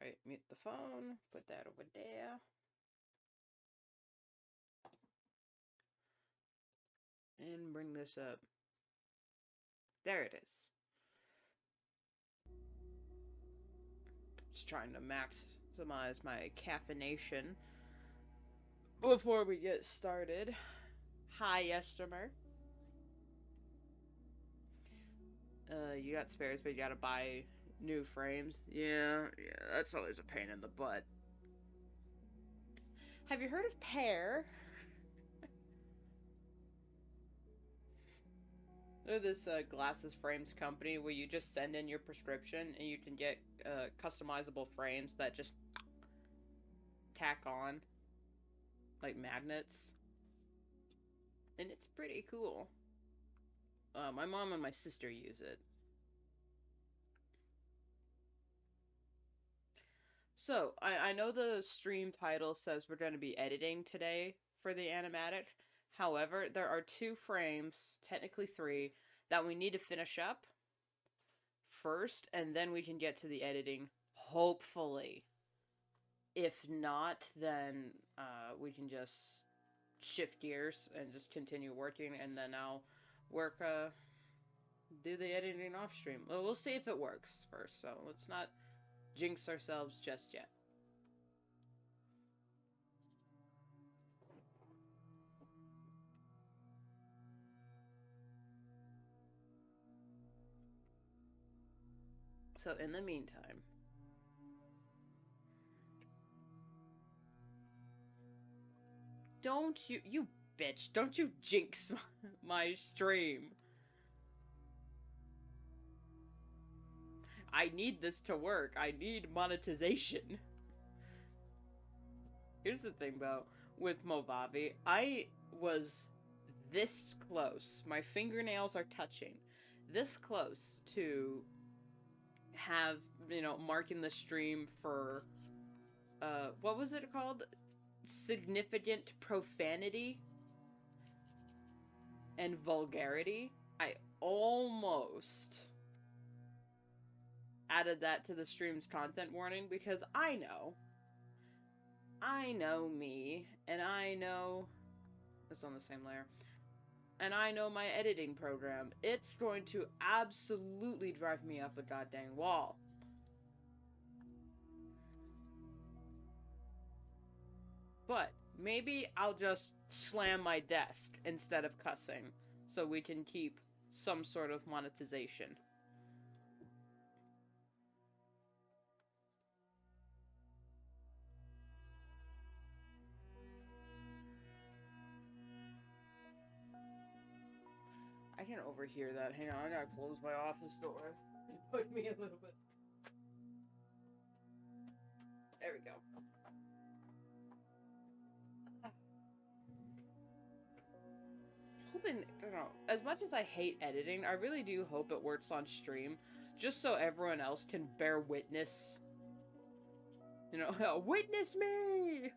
Alright, mute the phone, put that over there. And bring this up. There it is. Just trying to maximize my caffeination before we get started. Hi, Estimer. You got spares, but you gotta buy new frames. Yeah, that's always a pain in the butt. Have you heard of Pear? They're this glasses frames company where you just send in your prescription and you can get customizable frames that just tack on like magnets. And it's pretty cool. My mom and my sister use it. So, I know the stream title says we're going to be editing today for the animatic. However, there are 2 frames, technically 3, that we need to finish up first, and then we can get to the editing, hopefully. If not, then we can just shift gears and just continue working, and then I'll work, do the editing off stream. Well, we'll see if it works first, so let's not jinx ourselves just yet. So in the meantime, don't you bitch, don't you jinx my stream. I need this to work. I need monetization. Here's the thing, though, with Movavi. I was this close. My fingernails are touching. This close to have, marking the stream for, what was it called? Significant profanity and vulgarity. I almost added that to the stream's content warning because I know me, and I know it's on the same layer, and I know my editing program. It's going to absolutely drive me up a goddamn wall. But maybe I'll just slam my desk instead of cussing so we can keep some sort of monetization. I can overhear that. Hang on, I gotta close my office door. It put me a little bit. There we go. Hoping, as much as I hate editing, I really do hope it works on stream, just so everyone else can bear witness. Witness me!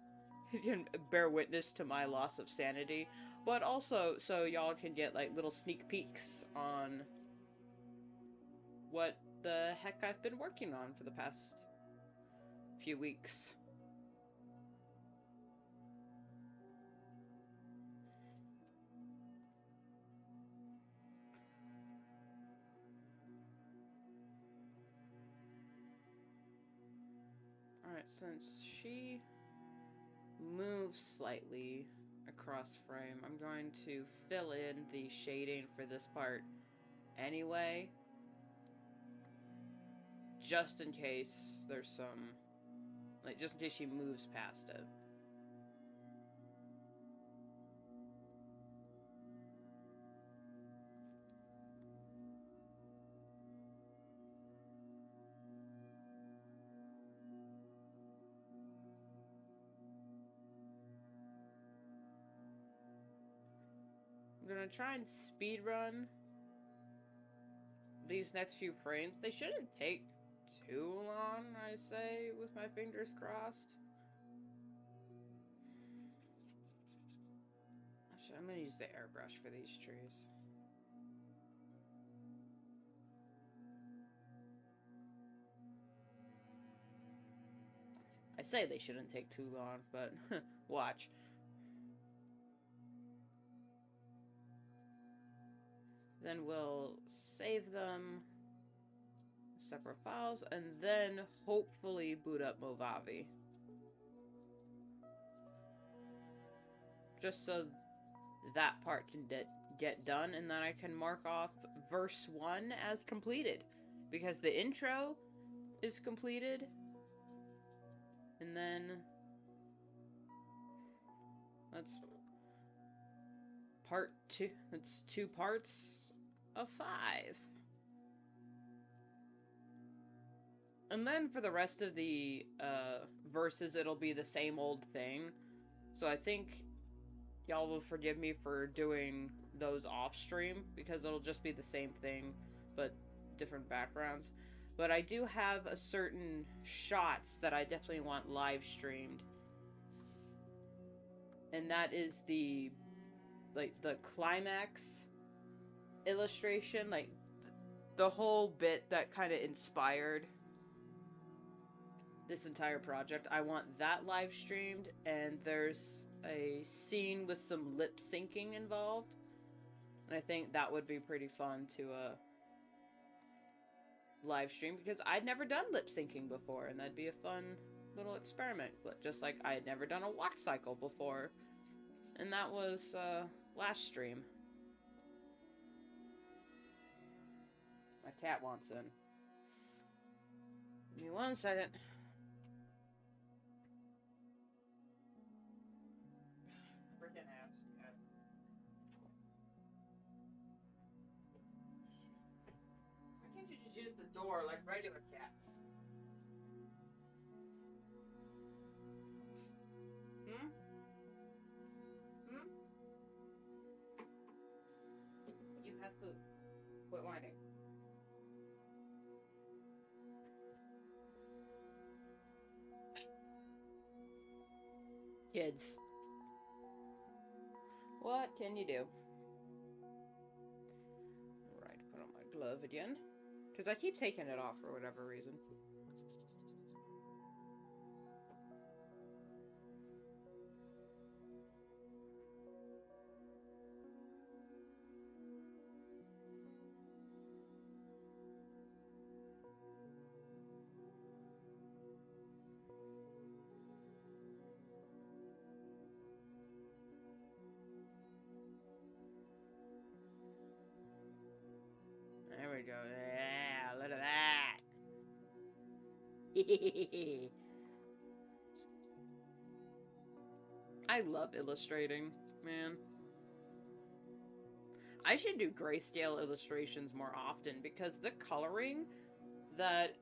You can bear witness to my loss of sanity, but also so y'all can get like little sneak peeks on what the heck I've been working on for the past few weeks. Alright, since she moves slightly across frame, I'm going to fill in the shading for this part anyway, just in case there's some, just in case she moves past it. I'm gonna try and speedrun these next few frames. They shouldn't take too long, I say, with my fingers crossed. Actually, I'm gonna use the airbrush for these trees. say they shouldn't take too long, but watch. Then we'll save them separate files, and then hopefully boot up Movavi. Just so that part can get done, and then I can mark off verse 1 as completed. Because the intro is completed. And then that's part 2. That's 2 parts of 5. And then for the rest of the verses, it'll be the same old thing. So I think y'all will forgive me for doing those off stream, because it'll just be the same thing, but different backgrounds. But I do have a certain shots that I definitely want live streamed. And that is the climax illustration, like the whole bit that kind of inspired this entire project. I want that live streamed, and there's a scene with some lip syncing involved. And I think that would be pretty fun to live stream, because I'd never done lip syncing before, and that'd be a fun little experiment. But just like I had never done a walk cycle before, and that was last stream. My cat wants in. Give me 1 second. Freaking ass cat. Why can't you just use the door like regular cats? Hmm? Hmm? You have food. Quit whining. Kids. What can you do? Right, put on my glove again. Because I keep taking it off for whatever reason. There we go. Yeah, look at that. I love illustrating, man. I should do grayscale illustrations more often, because the coloring that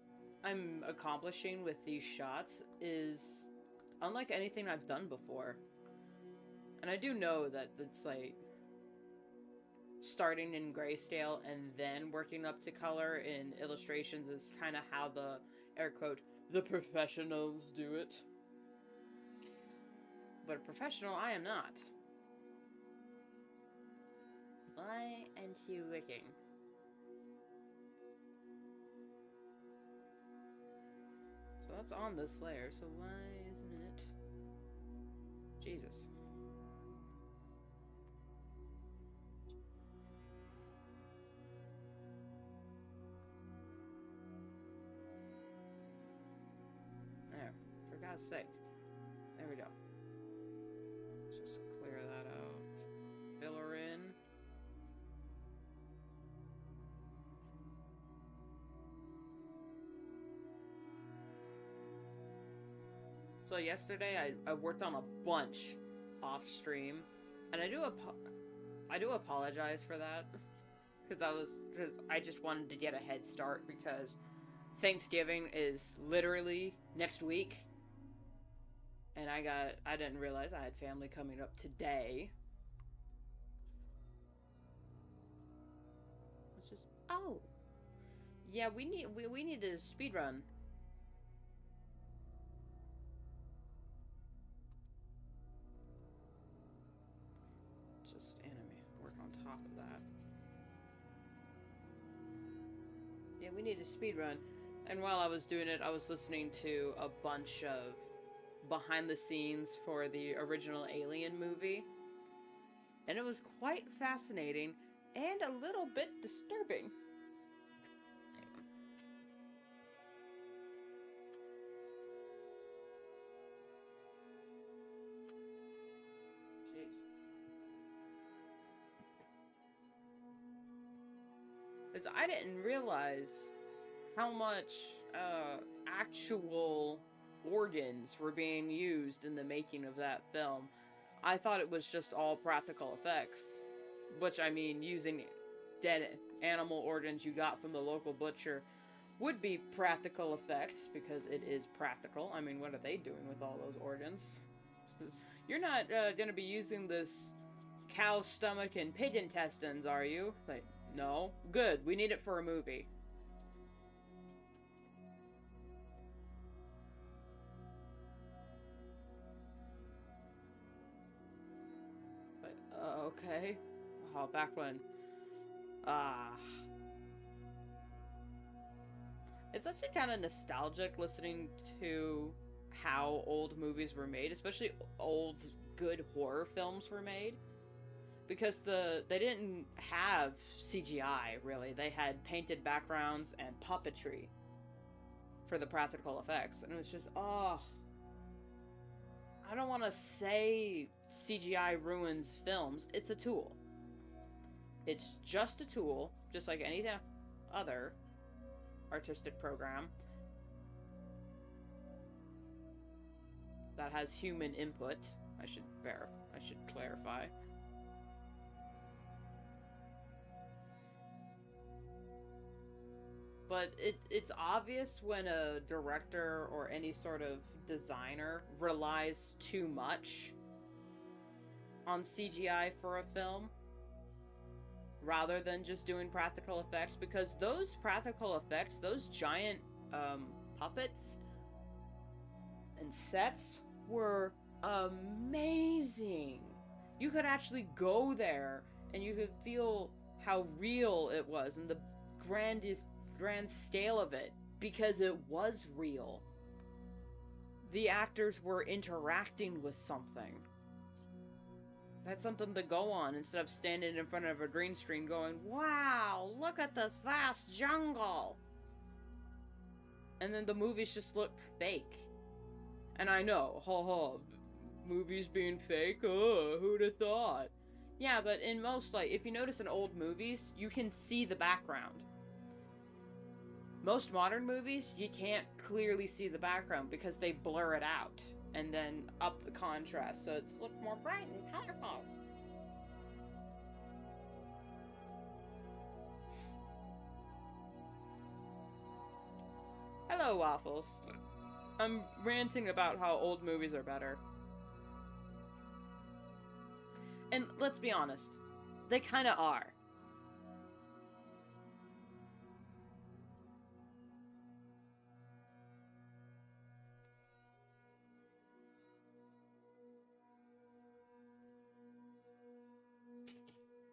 I'm accomplishing with these shots is unlike anything I've done before. And I do know that it's like starting in grayscale and then working up to color in illustrations is kind of how the, air quote, the professionals do it. But a professional I am not. Why aren't you looking? So that's on this layer, so why isn't it? Jesus. There, for God's sake. There we go. Let's just clear that out. Filler in. So yesterday I worked on a bunch off stream, and I do apologize for that, because I just wanted to get a head start, because Thanksgiving is literally next week, and I didn't realize I had family coming up today. Let's just, oh yeah, we need to speed run. Just anime, work on top of that. Yeah, we need a speed run. And while I was doing it, I was listening to a bunch of behind the scenes for the original Alien movie. And it was quite fascinating and a little bit disturbing. Jeez. Because I didn't realize how much actual organs were being used in the making of that film. I thought it was just all practical effects, which, I mean, using dead animal organs you got from the local butcher would be practical effects, because it is practical. I mean, what are they doing with all those organs? You're not going to be using this cow's stomach and pig intestines, are you? Like, no. Good, we need it for a movie. Okay. Oh, back when... It's actually kind of nostalgic listening to how old movies were made, especially old, good horror films were made. Because they didn't have CGI, really. They had painted backgrounds and puppetry for the practical effects. And it was just, oh... I don't want to say CGI ruins films. It's a tool. It's just a tool, just like any other artistic program that has human input. I should clarify. But it's obvious when a director or any sort of designer relies too much on CGI for a film rather than just doing practical effects, because those practical effects, those giant puppets and sets were amazing. You could actually go there and you could feel how real it was and the grand scale of it, because it was real. The actors were interacting with something. Had something to go on instead of standing in front of a green screen going, wow, look at this vast jungle. And then the movies just looked fake. And I know, movies being fake, who'd have thought? Yeah, but in most, like, if you notice in old movies, you can see the background. Most modern movies, you can't clearly see the background because they blur it out and then up the contrast so it's look more bright and colorful. Hello, Waffles. I'm ranting about how old movies are better. And let's be honest, they kinda are.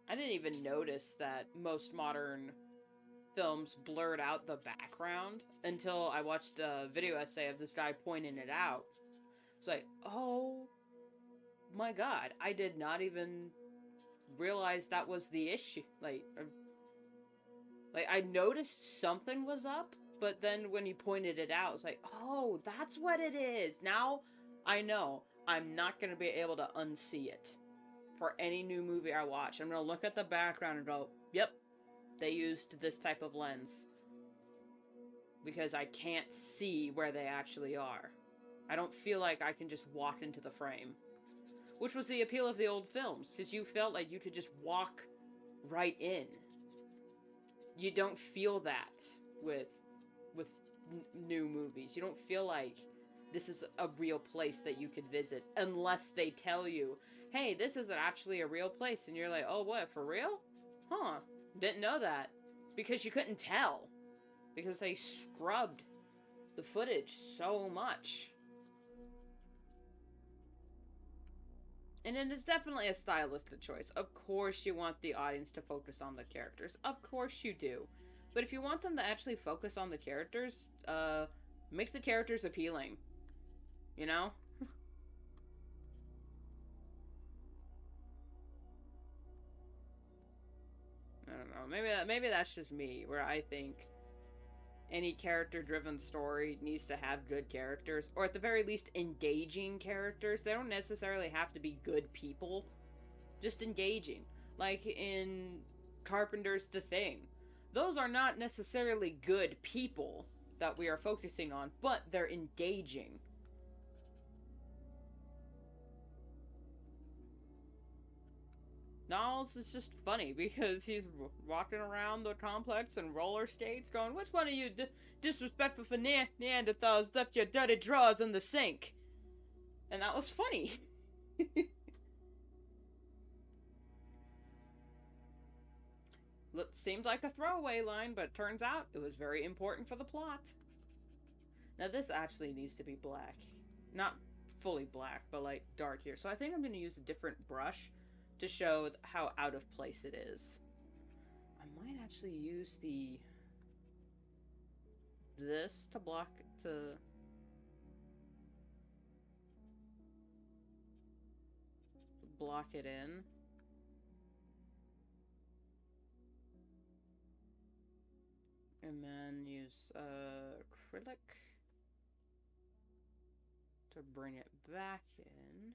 I didn't even notice that most modern films blurred out the background until I watched a video essay of this guy pointing it out. It's like, oh my god, I did not even realize that was the issue. Like I noticed something was up, but then when he pointed it out, it's like, oh, that's what it is. Now I know I'm not going to be able to unsee it. For any new movie I watch, I'm gonna look at the background and go, yep, they used this type of lens. Because I can't see where they actually are. I don't feel like I can just walk into the frame. Which was the appeal of the old films, because you felt like you could just walk right in. You don't feel that with new movies. You don't feel like this is a real place that you could visit unless they tell you, hey, this is actually a real place. And you're like, oh, what, for real? Huh, didn't know that. Because you couldn't tell. Because they scrubbed the footage so much. And it is definitely a stylistic choice. Of course you want the audience to focus on the characters. Of course you do. But if you want them to actually focus on the characters, make the characters appealing. You know? don't know. Maybe that's just me, where I think any character-driven story needs to have good characters, or at the very least, engaging characters. They don't necessarily have to be good people, just engaging. Like in Carpenter's The Thing. Those are not necessarily good people that we are focusing on, but they're engaging. Niles is just funny because he's walking around the complex in roller skates going, which one of you disrespectful for Neanderthals left your dirty drawers in the sink? And that was funny. Seems like a throwaway line, but it turns out it was very important for the plot. Now this actually needs to be black. Not fully black, but like dark here. So I think I'm going to use a different brush to show how out of place it is. I might actually use this to block it in. And then use acrylic to bring it back in.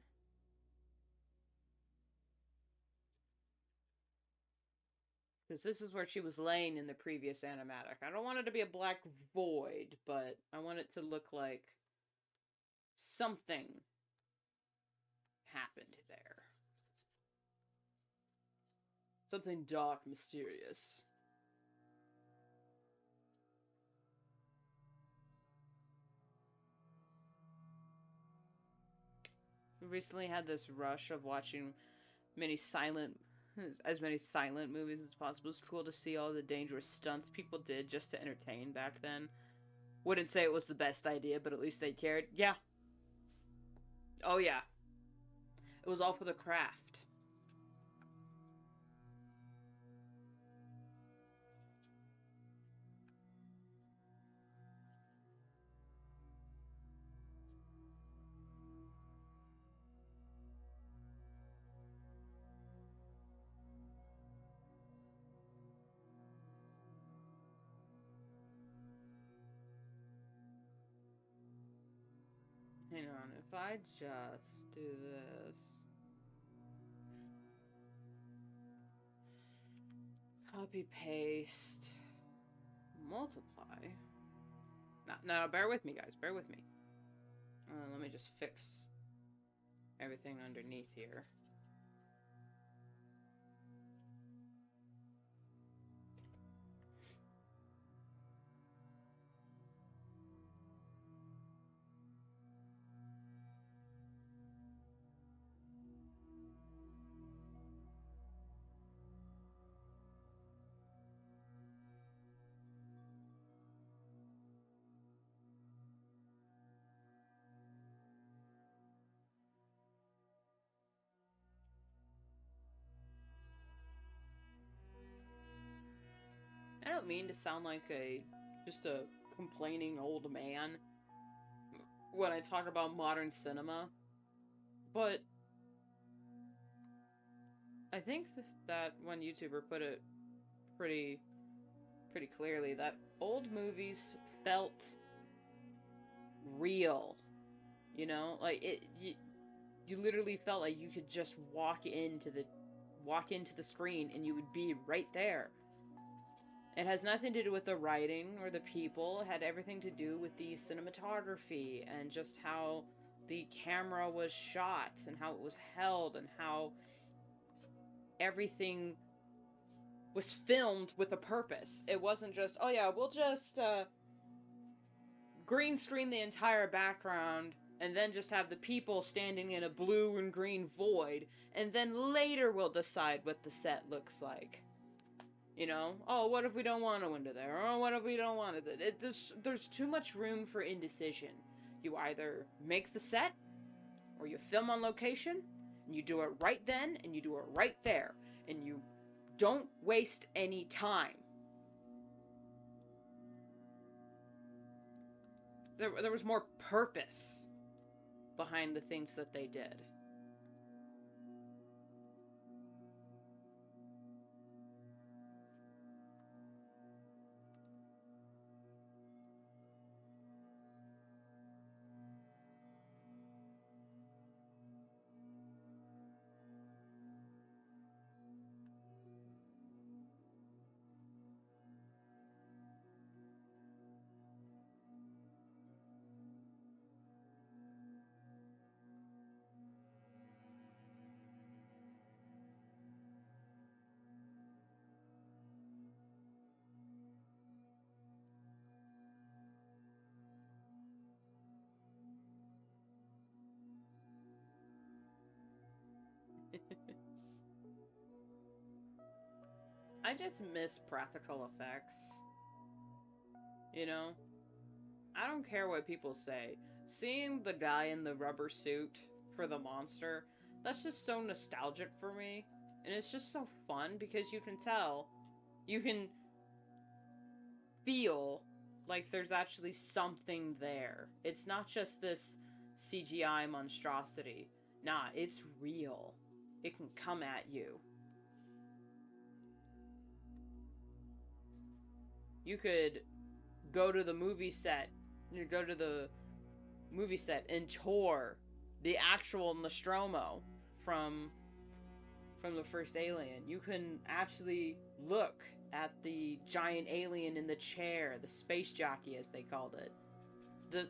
Because this is where she was laying in the previous animatic. I don't want it to be a black void, but I want it to look like something happened there. Something dark, mysterious. We recently had this rush of watching as many silent movies as possible. It's cool to see all the dangerous stunts people did just to entertain back then. Wouldn't say it was the best idea, but at least they cared. Yeah. Oh yeah. It was all for the craft. Hang on, if I just do this. Copy, paste, multiply. No, bear with me, guys. Bear with me. Let me just fix everything underneath here. I don't mean to sound like just a complaining old man when I talk about modern cinema, but I think that one YouTuber put it pretty clearly, that old movies felt real, you know? Like, you literally felt like you could just walk into the screen and you would be right there. It has nothing to do with the writing or the people. It had everything to do with the cinematography and just how the camera was shot and how it was held and how everything was filmed with a purpose. It wasn't just, oh yeah, we'll just green screen the entire background and then just have the people standing in a blue and green void, and then later we'll decide what the set looks like. You know? Oh, what if we don't want a window there? Oh, what if we don't want it? There's too much room for indecision. You either make the set, or you film on location, and you do it right then, and you do it right there. And you don't waste any time. There was more purpose behind the things that they did. I just miss practical effects. You know? I don't care what people say. Seeing the guy in the rubber suit for the monster, that's just so nostalgic for me. And it's just so fun because you can tell, you can feel like there's actually something there. It's not just this CGI monstrosity. Nah, it's real. It can come at you. You could go to the movie set. You go to the movie set and tour the actual Nostromo from the first Alien. You can actually look at the giant alien in the chair, the space jockey as they called it. The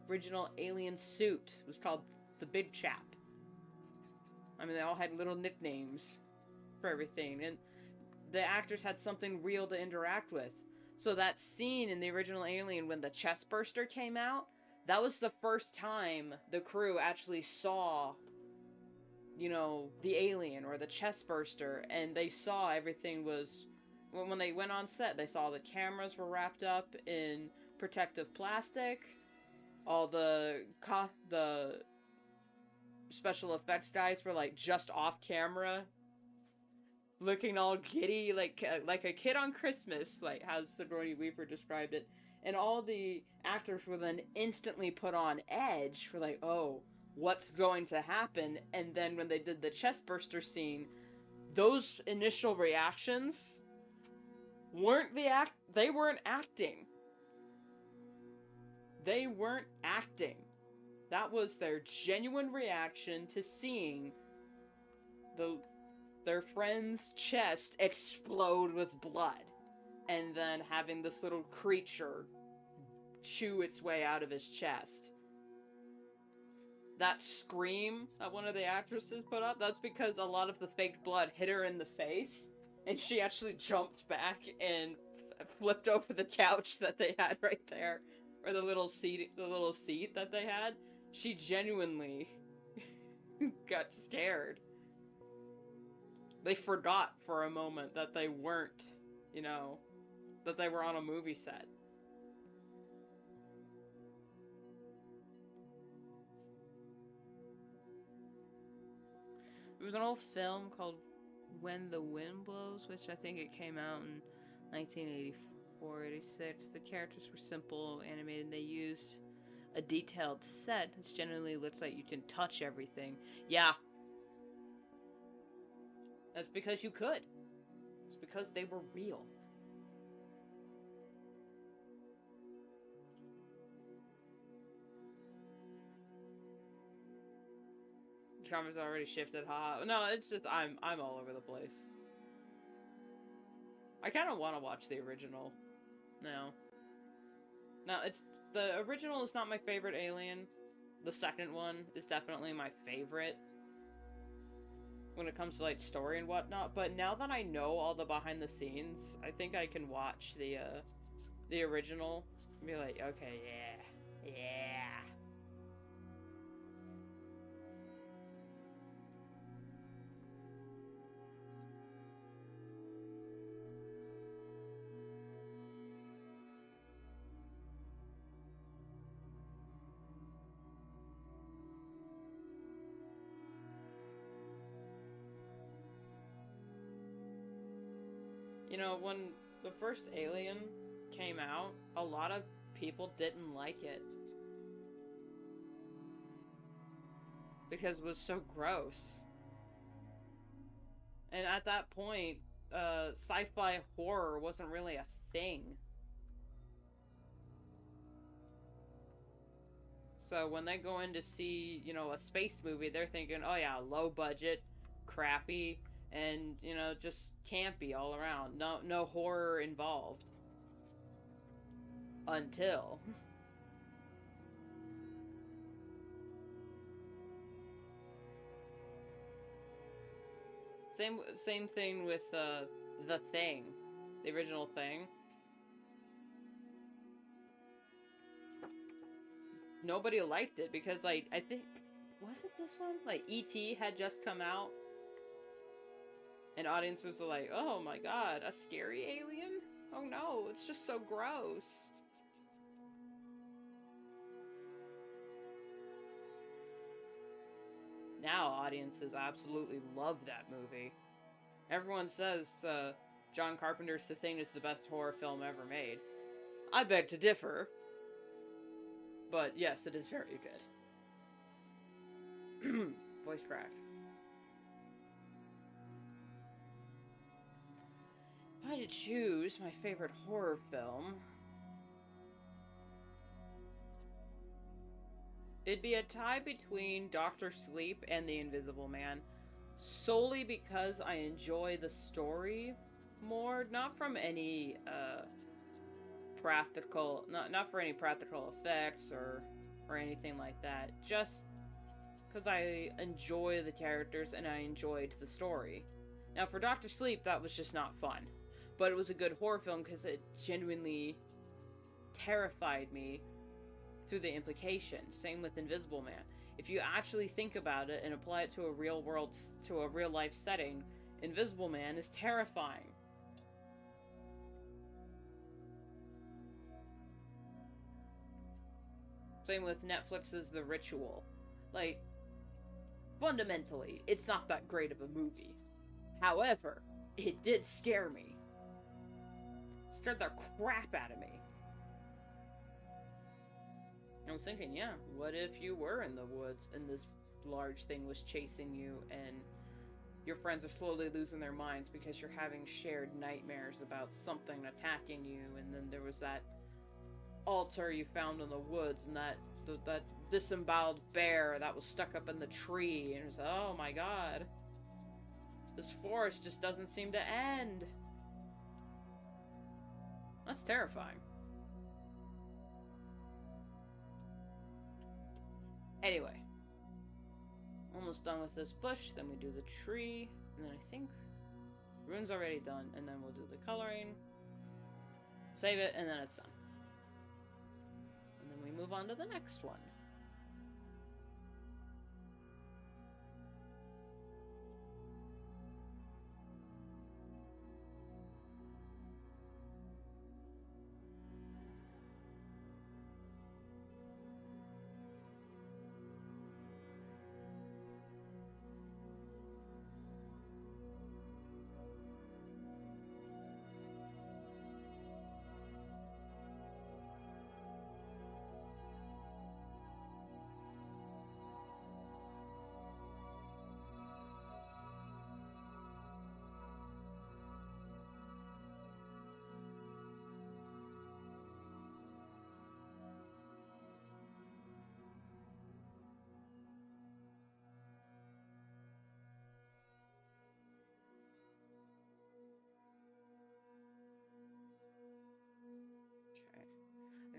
original alien suit was called the Big Chap. I mean, they all had little nicknames for everything, and the actors had something real to interact with. So that scene in the original Alien when the chest burster came out, that was the first time the crew actually saw, you know, the alien or the chest burster, and they saw everything was... When they went on set, they saw the cameras were wrapped up in protective plastic, all the special effects guys were, like, just off camera, looking all giddy, like a kid on Christmas, like how Sigourney Weaver described it. And all the actors were then instantly put on edge for like, oh, what's going to happen? And then when they did the chestburster scene, those initial reactions they weren't acting. They weren't acting. That was their genuine reaction to seeing their friend's chest explode with blood, and then having this little creature chew its way out of his chest. That scream that one of the actresses put up, that's because a lot of the fake blood hit her in the face, and she actually jumped back and flipped over the couch that they had right there, or the little seat that they had. She genuinely got scared. They forgot for a moment that they weren't, you know, that they were on a movie set. There was an old film called When the Wind Blows, which I think it came out in 1984, 86. The characters were simple, animated. They used a detailed set. It generally looks like you can touch everything. Yeah. That's because you could. It's because they were real. The comments already shifted, haha. No, it's just I'm all over the place. I kind of want to watch the original. No. No, the original is not my favorite Alien. The second one is definitely my favorite when it comes to, like, story and whatnot, but now that I know all the behind the scenes, I think I can watch the original and be like, okay, yeah. You know, when the first Alien came out, a lot of people didn't like it. Because it was so gross. And at that point, sci-fi horror wasn't really a thing. So when they go in to see, you know, a space movie, they're thinking, oh yeah, low budget, crappy, and, you know, just campy all around. No horror involved. Until... Same thing with, The Thing. The original Thing. Nobody liked it because, like, I think... Was it this one? Like, E.T. had just come out. And audience was like, oh my god, a scary alien? Oh no, it's just so gross. Now audiences absolutely love that movie. Everyone says John Carpenter's The Thing is the best horror film ever made. I beg to differ. But yes, it is very good. Voice crack. If I had to choose my favorite horror film, it'd be a tie between Doctor Sleep and The Invisible Man, solely because I enjoy the story more, not from any practical, not for any practical effects or anything like that, just because I enjoy the characters and I enjoyed the story. Now for Doctor Sleep, that was just not fun, but it was a good horror film because it genuinely terrified me through the implications. Same with Invisible Man. If you actually think about it and apply it to a real world, to a real life setting, Invisible Man is terrifying. Same with Netflix's The Ritual. Like, fundamentally, it's not that great of a movie. However, it did scare me. It scared the crap out of me. I was thinking, yeah, what if you were in the woods and this large thing was chasing you and your friends are slowly losing their minds because you're having shared nightmares about something attacking you, and then there was that altar you found in the woods and that disemboweled bear that was stuck up in the tree, and it was, oh my god, this forest just doesn't seem to end. That's terrifying. Anyway, almost done with this bush, then we do the tree, and then I think rune's already done, and then we'll do the coloring, save it, and then it's done. And then we move on to the next one.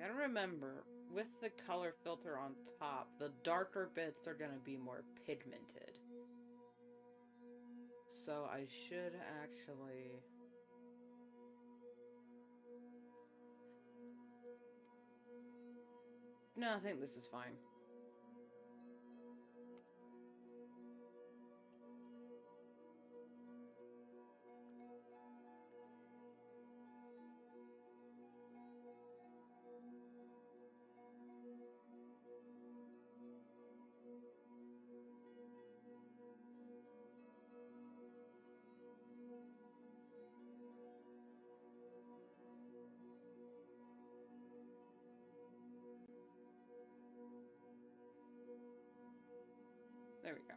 I gotta remember, with the color filter on top, the darker bits are gonna be more pigmented. So I should actually... No, I think this is fine. There we go.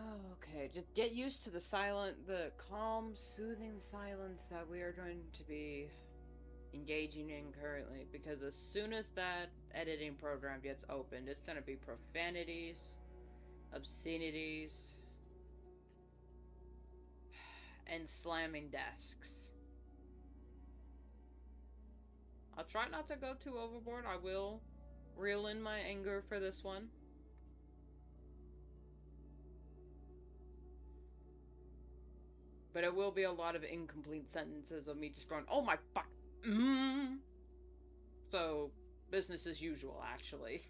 Oh, okay, just get used to the calm, soothing silence that we are going to be engaging in currently, because as soon as that editing program gets opened, it's gonna be profanities, obscenities, and slamming desks. I'll try not to go too overboard. I will reel in my anger for this one. But it will be a lot of incomplete sentences of me just going, oh my fuck. So, business as usual, actually.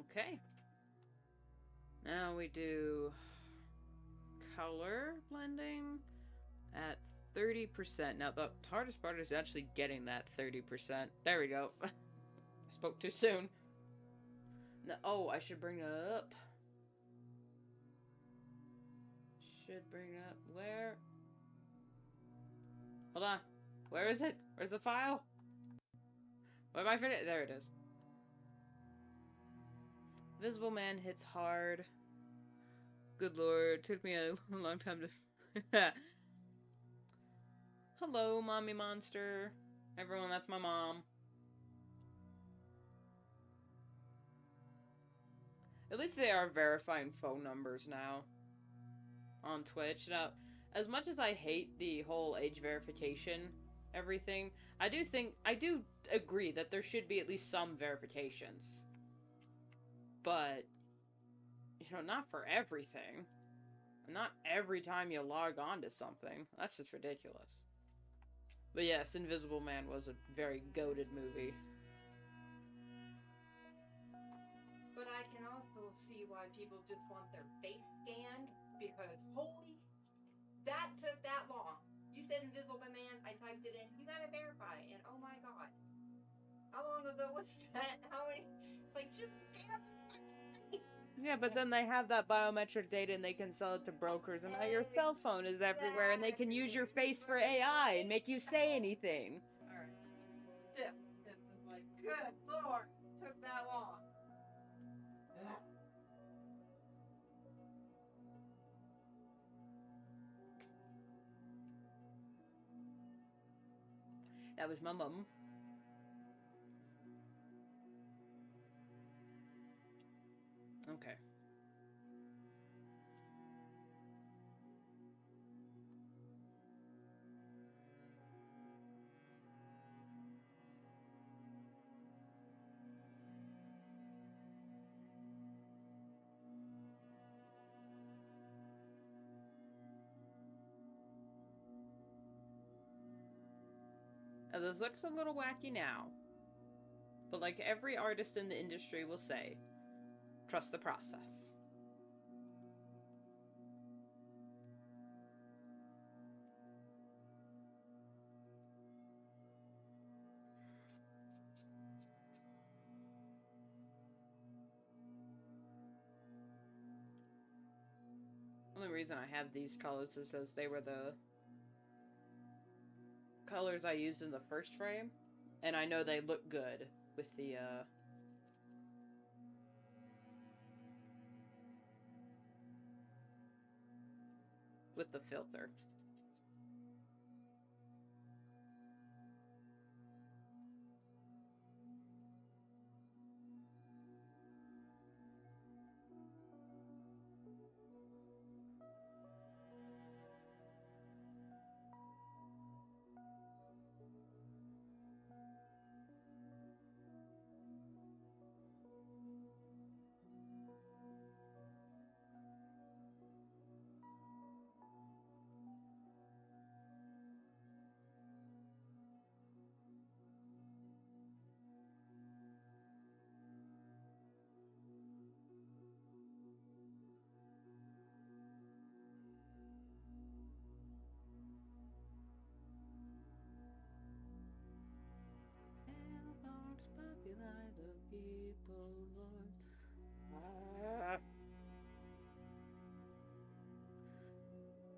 Okay. Now we do color blending at 30%. Now, the hardest part is actually getting that 30%. There we go. I spoke too soon. No, oh, I should bring it up. Should bring up where? Hold on. Where is it? Where's the file? Where am I finished? There it is. Visible Man hits hard. Good lord, took me a long time to... Hello, mommy monster. Everyone, that's my mom. At least they are verifying phone numbers now on Twitch. Now, as much as I hate the whole age verification, everything, I do agree that there should be at least some verifications. But, you know, not for everything. Not every time you log on to something. That's just ridiculous. But yes, Invisible Man was a very goated movie. But I can also see why people just want their face scanned, because holy, that took that long. You said Invisible Man, I typed it in, you gotta verify, and oh my god. How long ago was that? How many? It's like, just yeah, but then they have that biometric data and they can sell it to brokers, and now your cell phone is everywhere and they can use your face for AI and make you say anything. Alright. Still, it was like, good lord, took that long. That was my mom. Okay. Now, this looks a little wacky now, but like every artist in the industry will say, trust the process. reason I have these colors is because they were the colors I used in the first frame, and I know they look good with the filter. The people, Lord.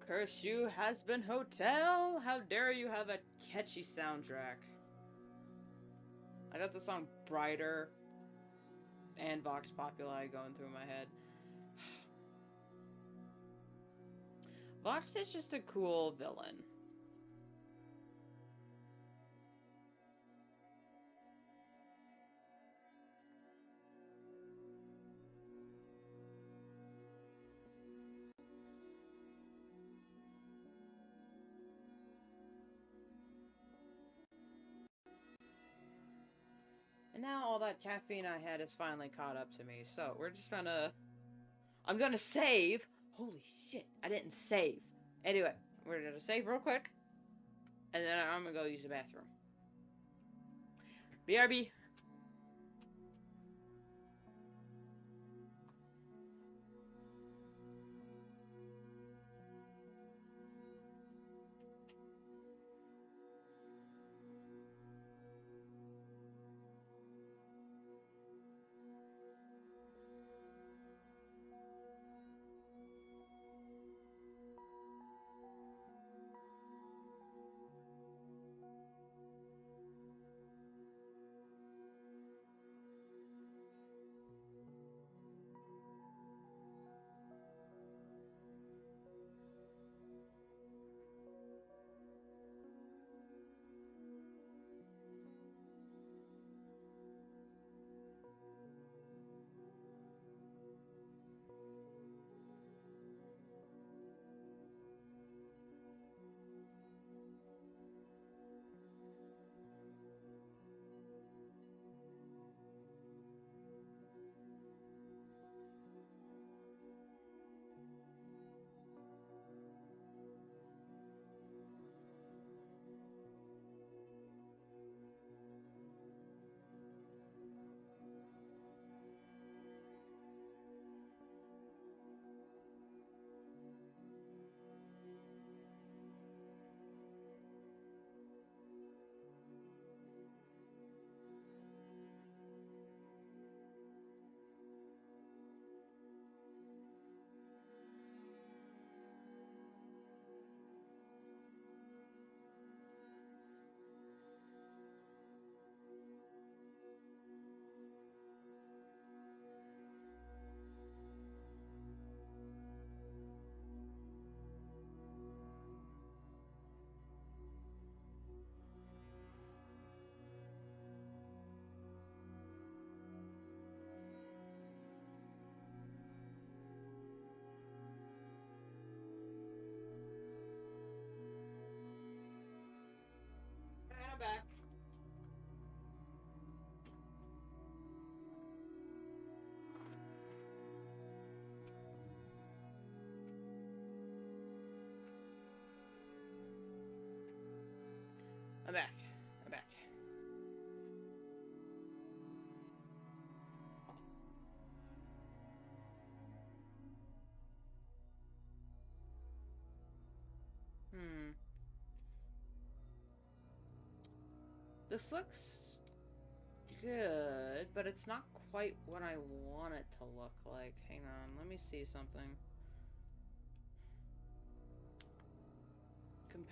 Curse you, has-been hotel! How dare you have a catchy soundtrack? I got the song Brighter and Vox Populi going through my head. Vox is just a cool villain. And now all that caffeine I had is finally caught up to me. So we're just gonna... I'm gonna save! Holy shit, I didn't save. Anyway, we're gonna save real quick. And then I'm gonna go use the bathroom. BRB! And I'm back. I'm back. I'm back. This looks good, but it's not quite what I want it to look like. Hang on, let me see something.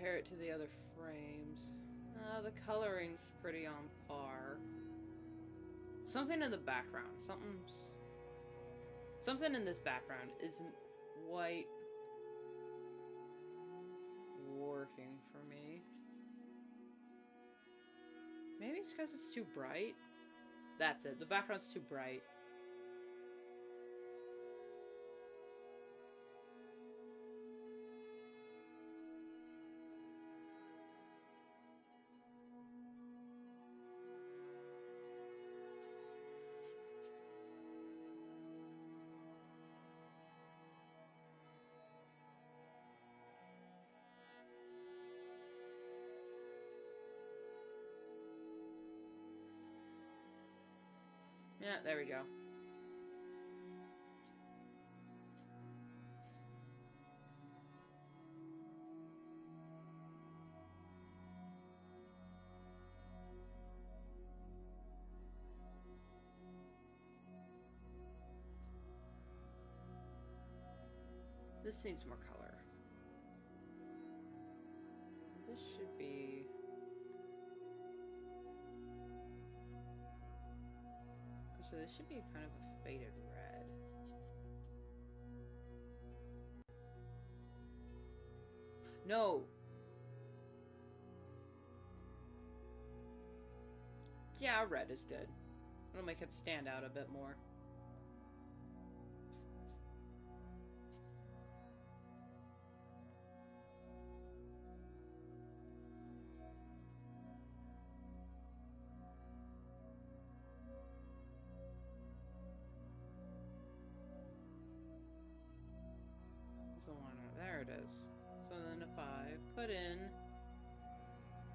compare it to the other frames. The coloring's pretty on par. Something in the background. Something in this background isn't quite working for me. Maybe it's because it's too bright. That's it. The background's too bright. Yeah, there we go. This needs more color. This should be... So this should be kind of a faded red. No! Yeah, red is good. It'll make it stand out a bit more. The one there it is. So then if I put in,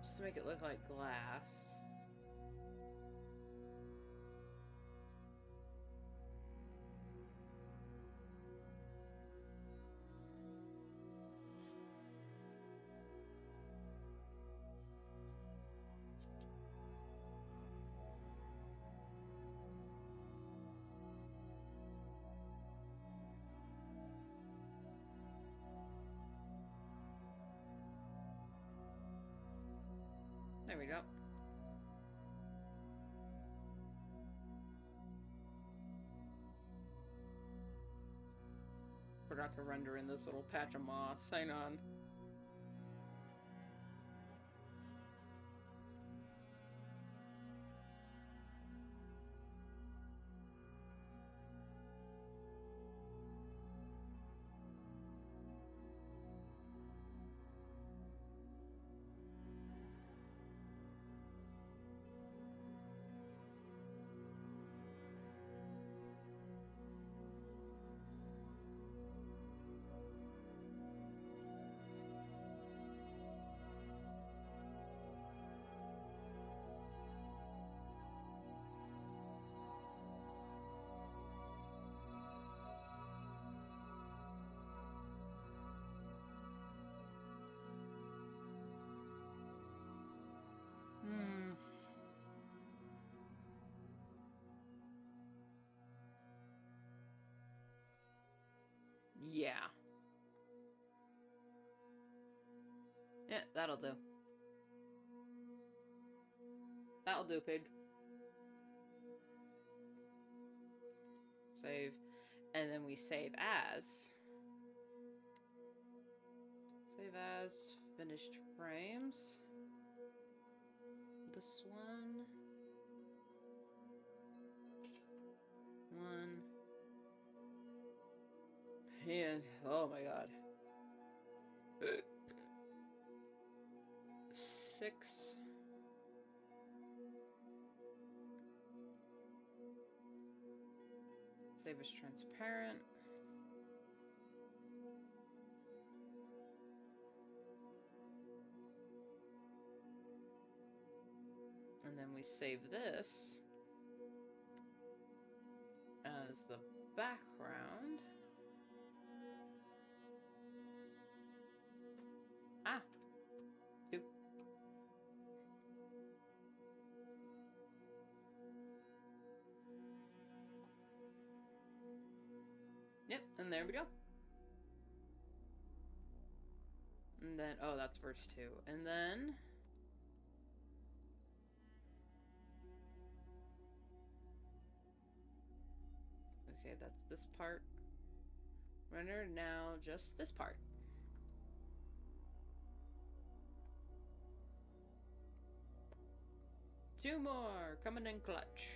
just to make it look like glass. There we go. Forgot to render in this little patch of moss. Hang on. Yeah. Yeah, that'll do. That'll do, pig. Save. And then we save as. Save as finished frames. This one. One. And, oh my god. 6. Save as transparent. And then we save this as the background. Ah! 2. Yep, and there we go. And then, oh, that's verse 2. And then... okay, that's this part. Render now just this part. Two more coming in clutch.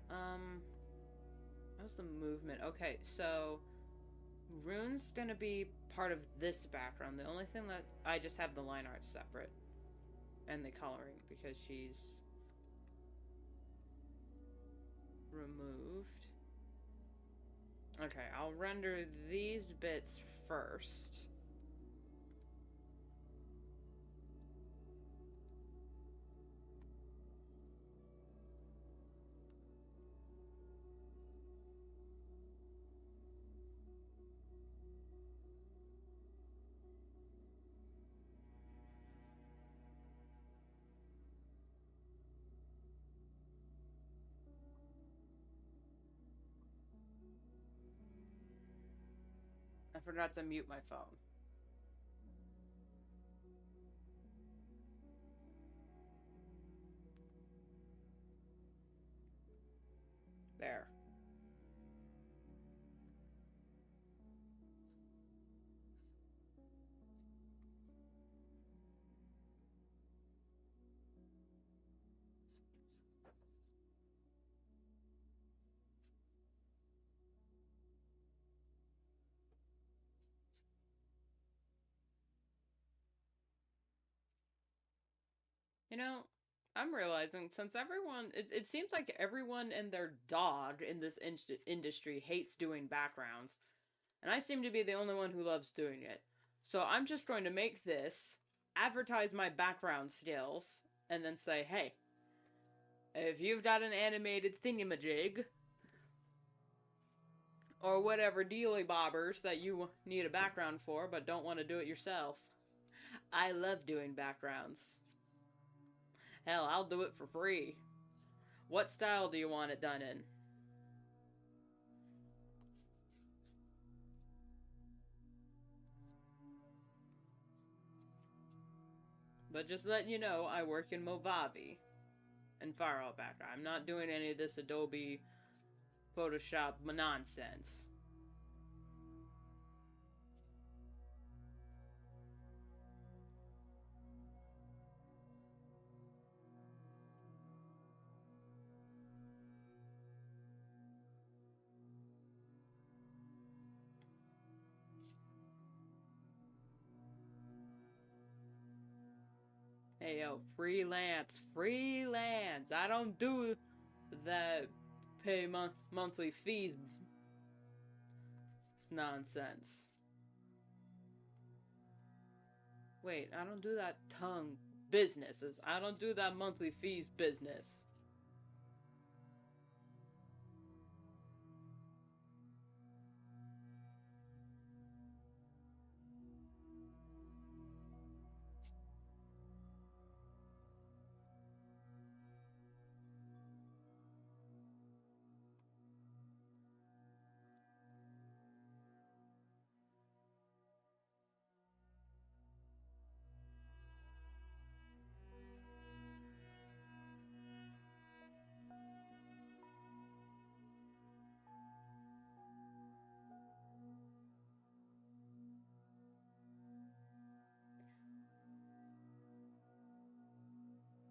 How's the movement? Okay, so Rune's gonna be part of this background. The only thing that I just have the line art separate and the coloring because she's removed. Okay, I'll render these bits first. I forgot to mute my phone. There. You know, I'm realizing since everyone, it seems like everyone and their dog in this industry hates doing backgrounds, and I seem to be the only one who loves doing it. So I'm just going to make this, advertise my background skills, and then say, hey, if you've got an animated thingamajig, or whatever dealy bobbers that you need a background for but don't want to do it yourself, I love doing backgrounds. Hell, I'll do it for free. What style do you want it done in? But just letting you know, I work in Movavi and Firewall background. I'm not doing any of this Adobe Photoshop nonsense. Hey yo, freelance, freelance. I don't do that pay monthly fees. It's nonsense. Wait, I don't do that tongue businesses. I don't do that monthly fees business.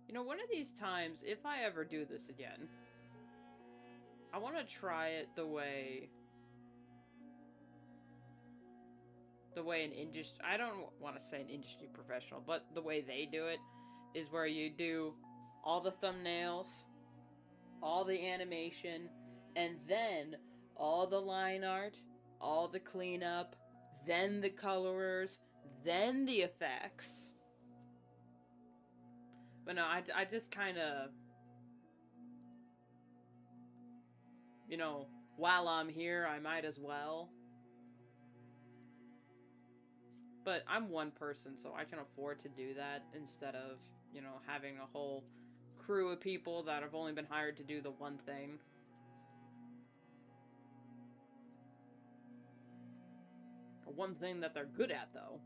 You know, one of these times, if I ever do this again, I want to try it the way an industry, I don't want to say an industry professional, but the way they do it is where you do all the thumbnails, all the animation, and then all the line art, all the cleanup, then the colorers, then the effects. But no, I just kind of, you know, while I'm here, I might as well. But I'm one person, so I can afford to do that instead of, you know, having a whole crew of people that have only been hired to do the one thing. One thing that they're good at, though.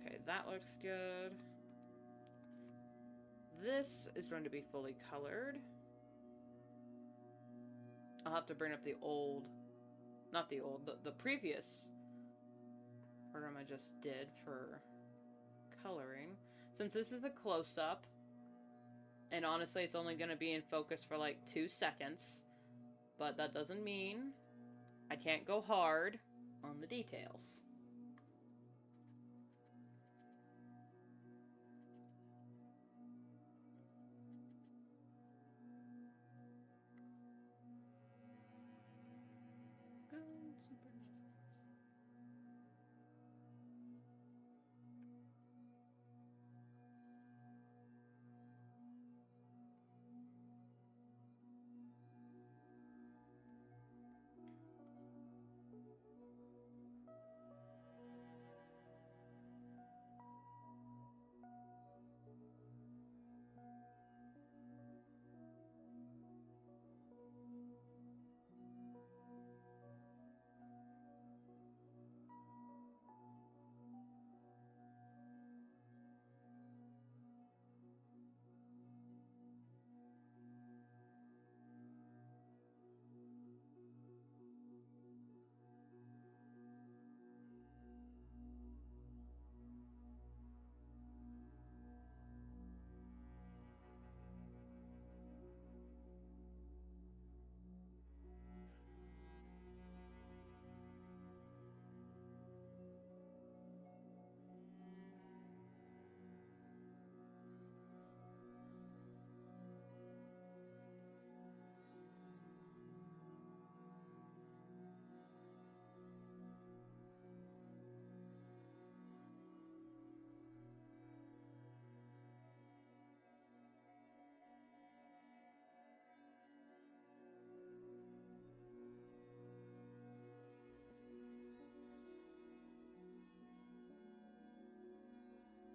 Okay, that looks good. This is going to be fully colored. I'll have to bring up the old, not the old, the previous program I just did for coloring. Since this is a close-up, and honestly it's only going to be in focus for like 2 seconds, but that doesn't mean I can't go hard on the details.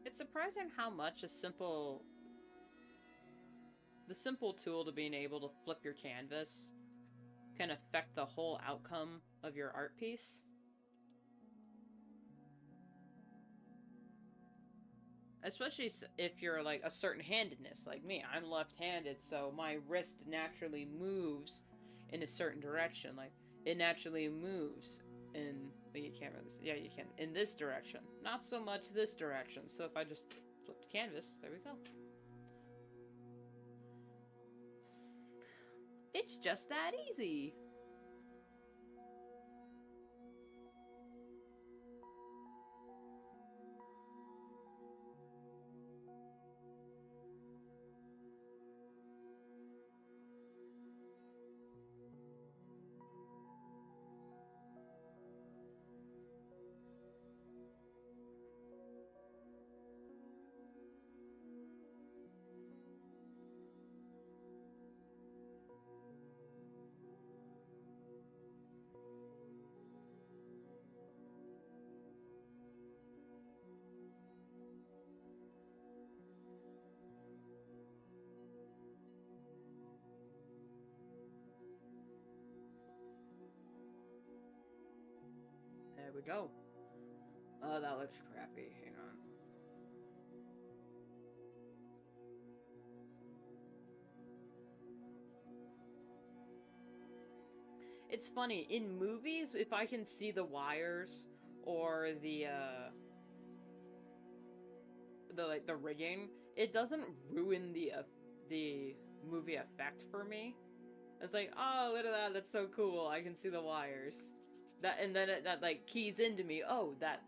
It's surprising how much the simple tool to being able to flip your canvas can affect the whole outcome of your art piece. Especially if you're like a certain handedness, like me. I'm left-handed, so my wrist naturally moves in a certain direction. Like, it naturally moves in... Well, you can't really... Yeah, you can. In this direction. Not so much this direction. So if I just flip the canvas, there we go. It's just that easy. There we go. Oh, that looks crappy. Hang on. It's funny, in movies, if I can see the wires or the rigging, it doesn't ruin the movie effect for me. It's like, oh, look at that, that's so cool. I can see the wires. And then that like keys into me, oh, that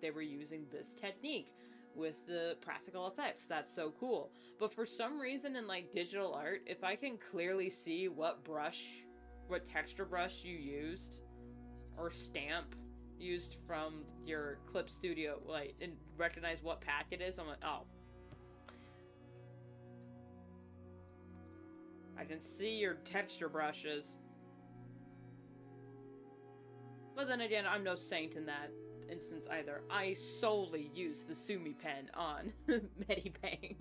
they were using this technique with the practical effects. That's so cool. But for some reason in like digital art, if I can clearly see what texture brush you used or stamp used from your Clip Studio, like, and recognize what pack it is, I'm like, oh. I can see your texture brushes. But then again, I'm no saint in that instance either. I solely use the Sumi pen on MediBang.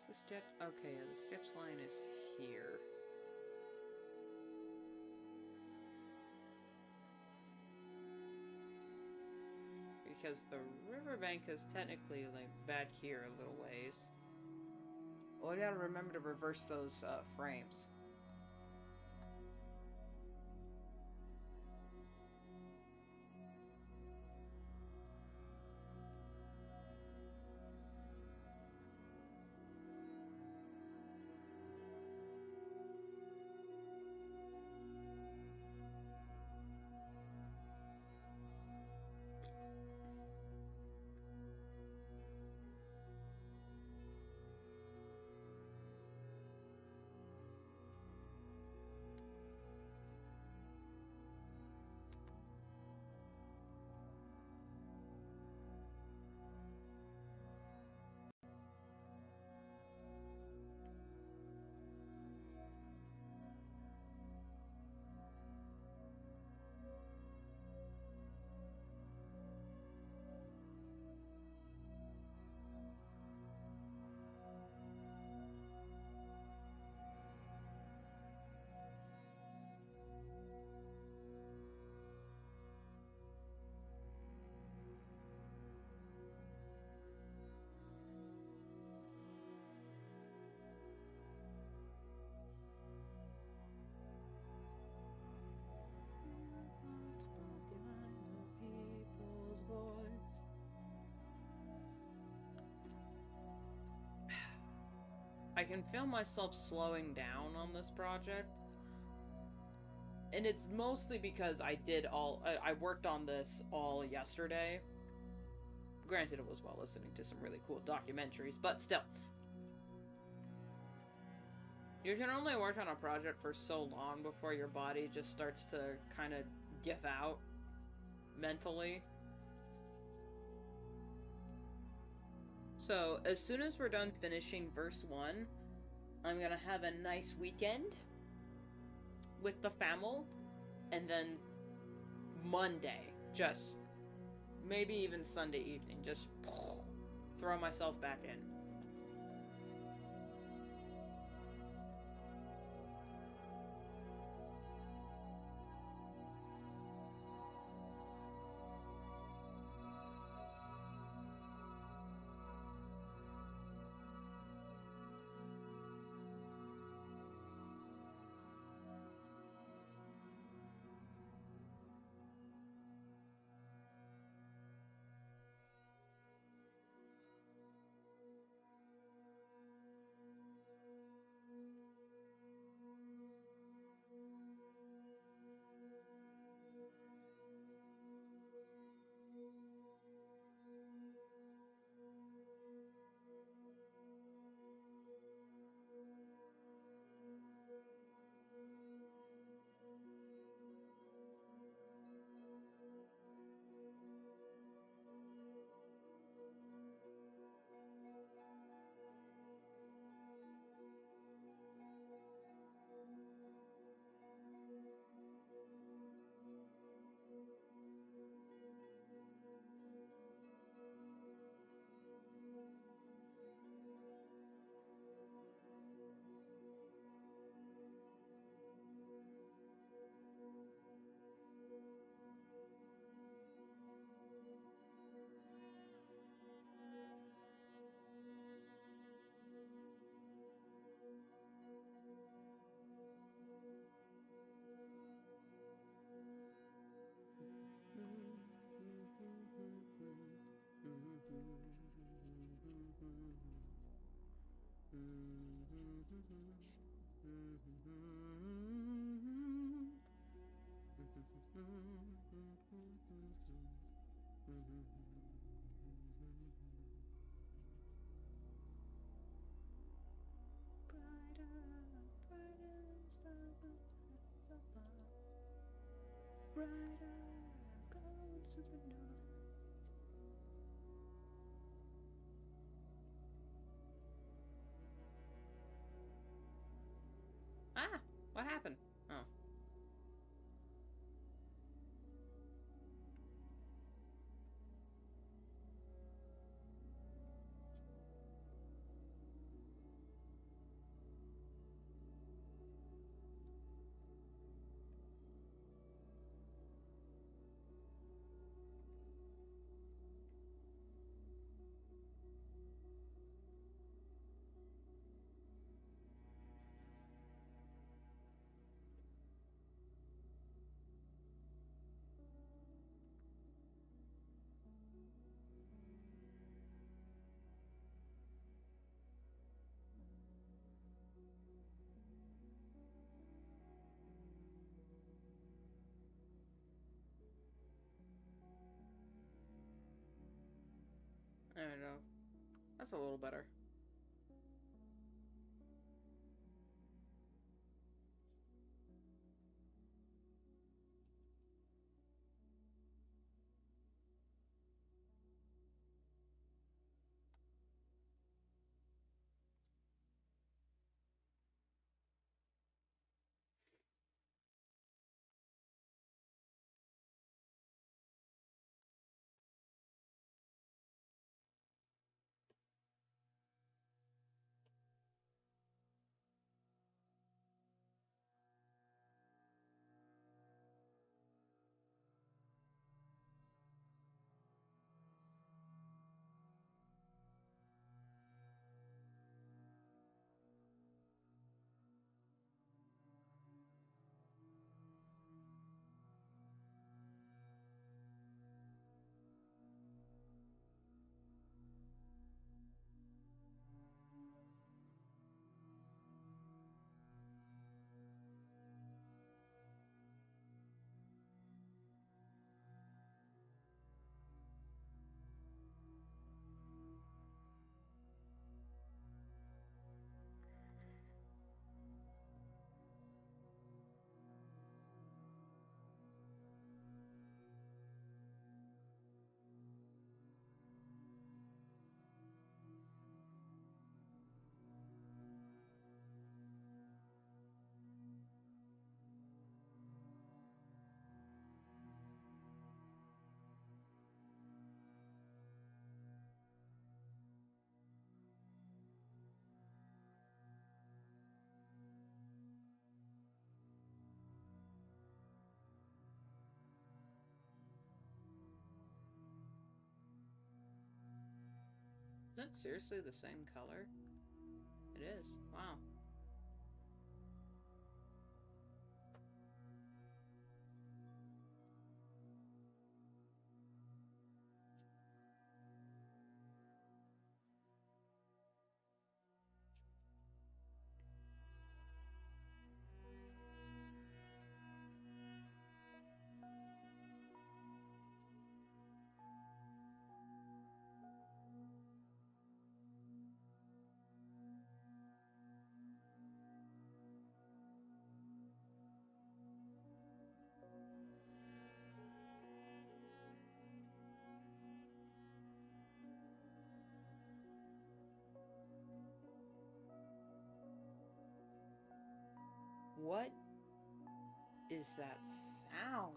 the stitch? Okay, the stitch line is here. Because the riverbank is technically, like, back here a little ways. Well, I gotta remember to reverse those, frames. I can feel myself slowing down on this project. And it's mostly because I worked on this all yesterday. Granted, it was while listening to some really cool documentaries, but still. You can only work on a project for so long before your body just starts to kind of give out mentally. So, as soon as we're done finishing verse 1, I'm gonna have a nice weekend with the family, and then Monday, just maybe even Sunday evening, just throw myself back in. Ah, what happened? Oh. I don't know. That's a little better. Is that seriously the same color? It is. Wow. What is that sound?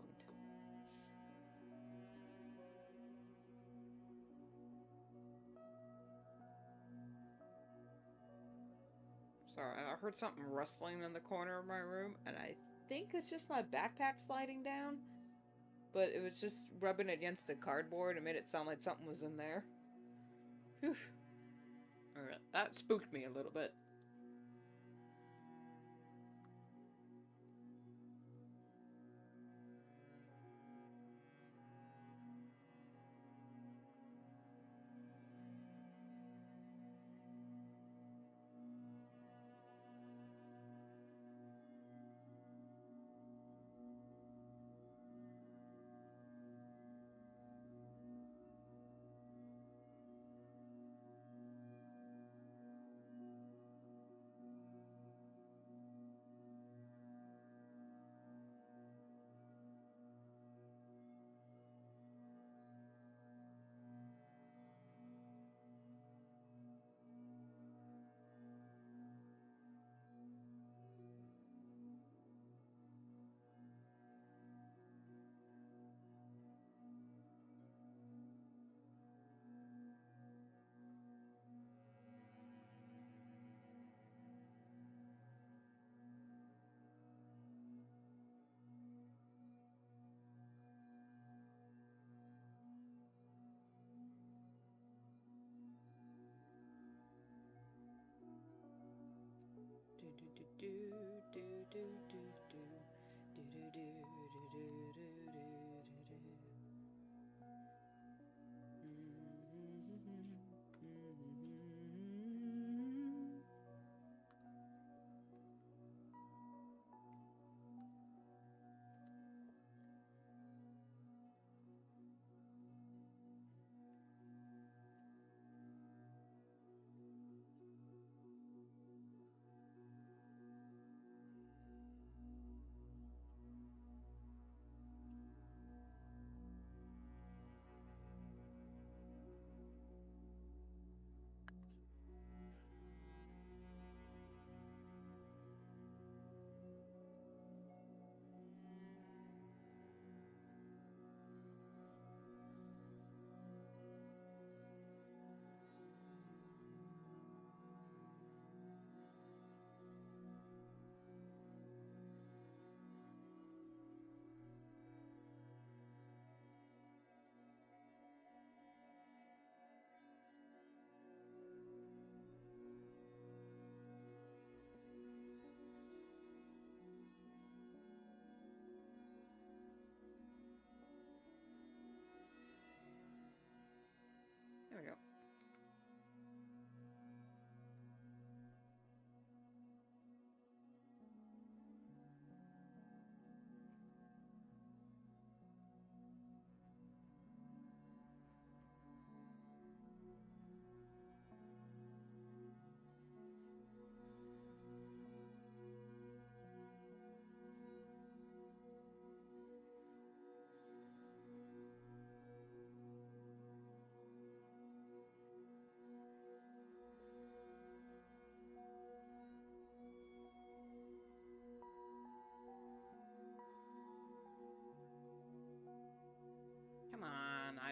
Sorry, I heard something rustling in the corner of my room, and I think it's just my backpack sliding down. But it was just rubbing against the cardboard and made it sound like something was in there. Whew. Alright, that spooked me a little bit.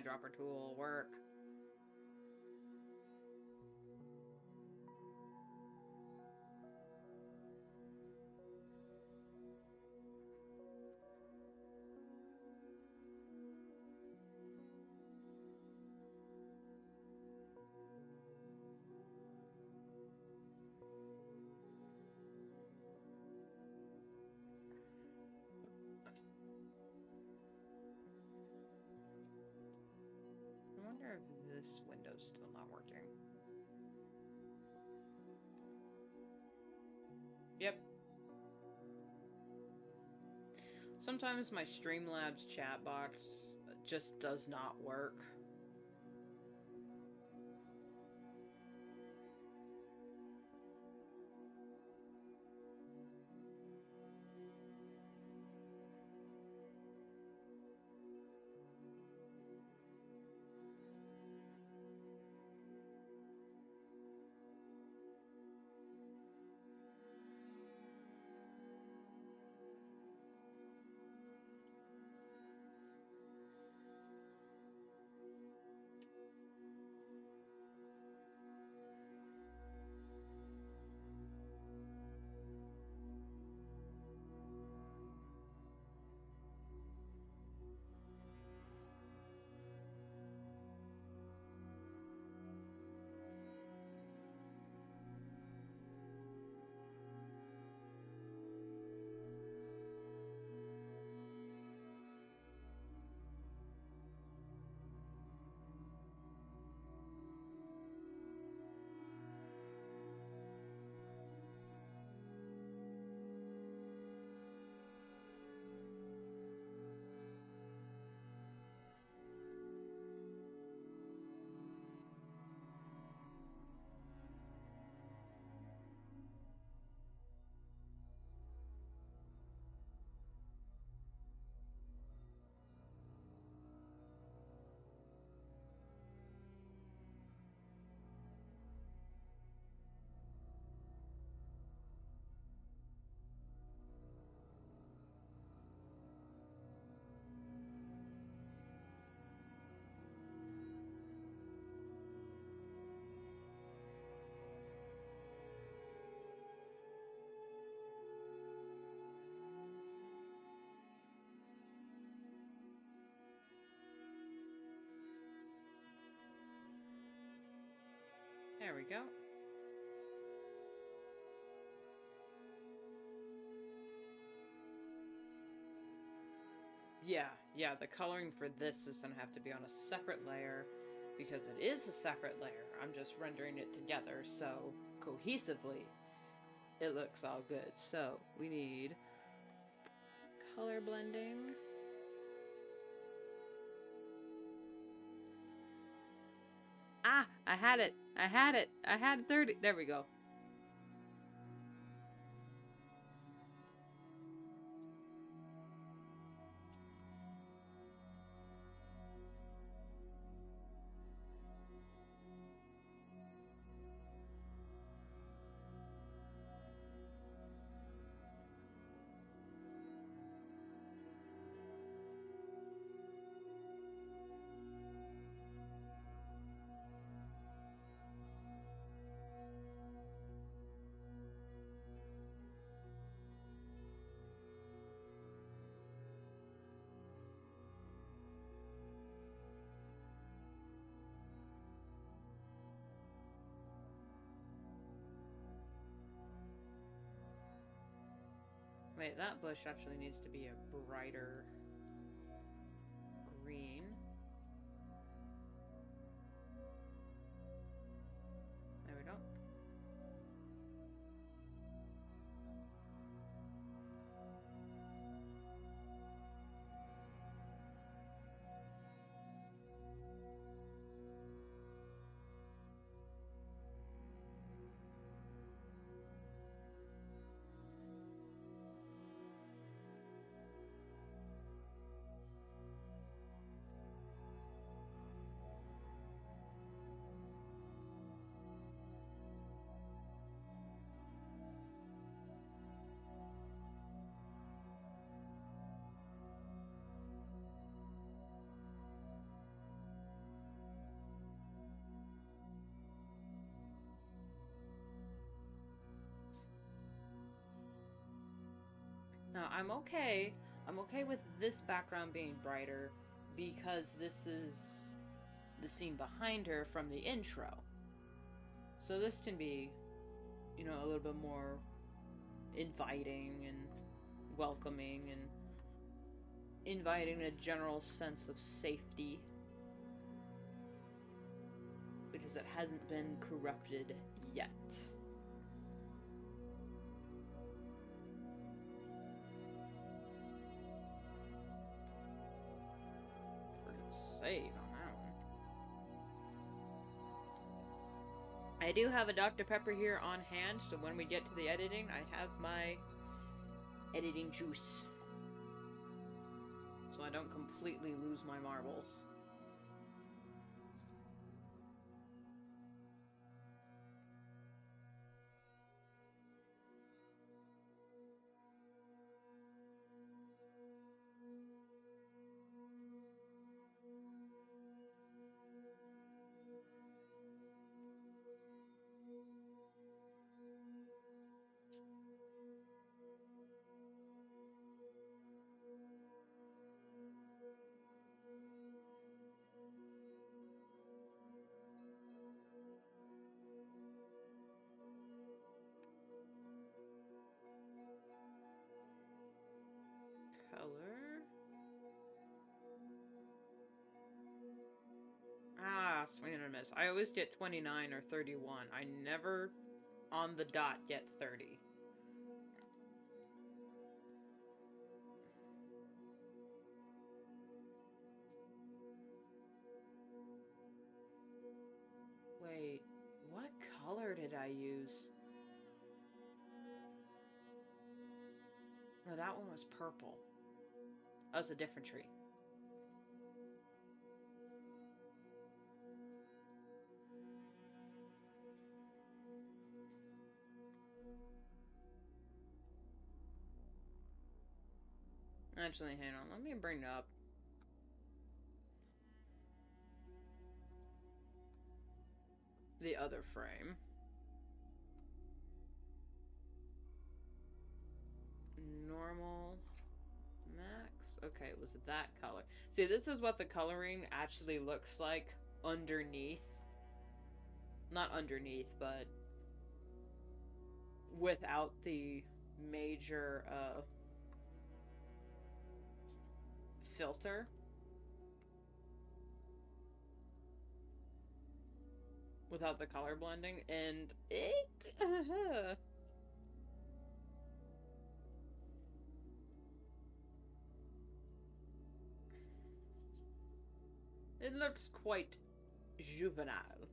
eyedropper tool will work. I wonder if this window's still not working. Yep. Sometimes my Streamlabs chat box just does not work. There we go. Yeah, the coloring for this is going to have to be on a separate layer because it is a separate layer. I'm just rendering it together, so cohesively it looks all good. So we need color blending. Ah, I had it. I had 30. There we go. Wait, that bush actually needs to be a brighter green. There we go. Now, I'm okay with this background being brighter because this is the scene behind her from the intro. So this can be, you know, a little bit more inviting and welcoming and inviting a general sense of safety. Because it hasn't been corrupted yet. We're gonna save on that one. I do have a Dr. Pepper here on hand, so when we get to the editing, I have my editing juice. So I don't completely lose my marbles. Color. Ah, swing and a miss. I always get 29 or 31. I never, on the dot, get 30. Wait, what color did I use? No, that one was purple. That was a different tree. Actually, hang on. Let me bring up the other frame. Normal. Max. Okay, it was that color. See, this is what the coloring actually looks like underneath. Not underneath, but without the major filter. Without the color blending, and it it looks quite juvenile.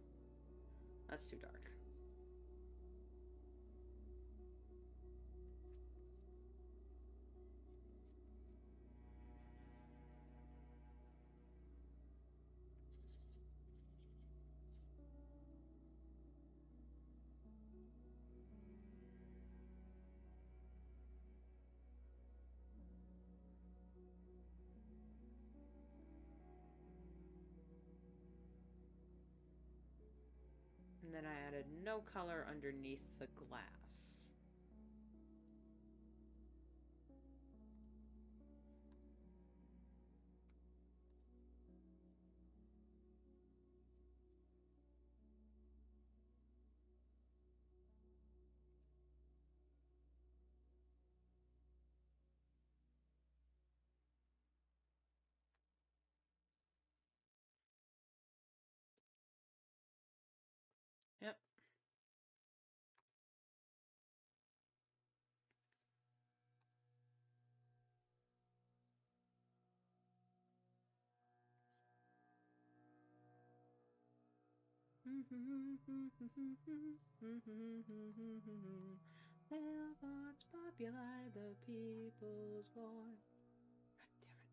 That's too dark. And then I added no color underneath the glass. Yep. Hellbots populi the people's voice. God damn it.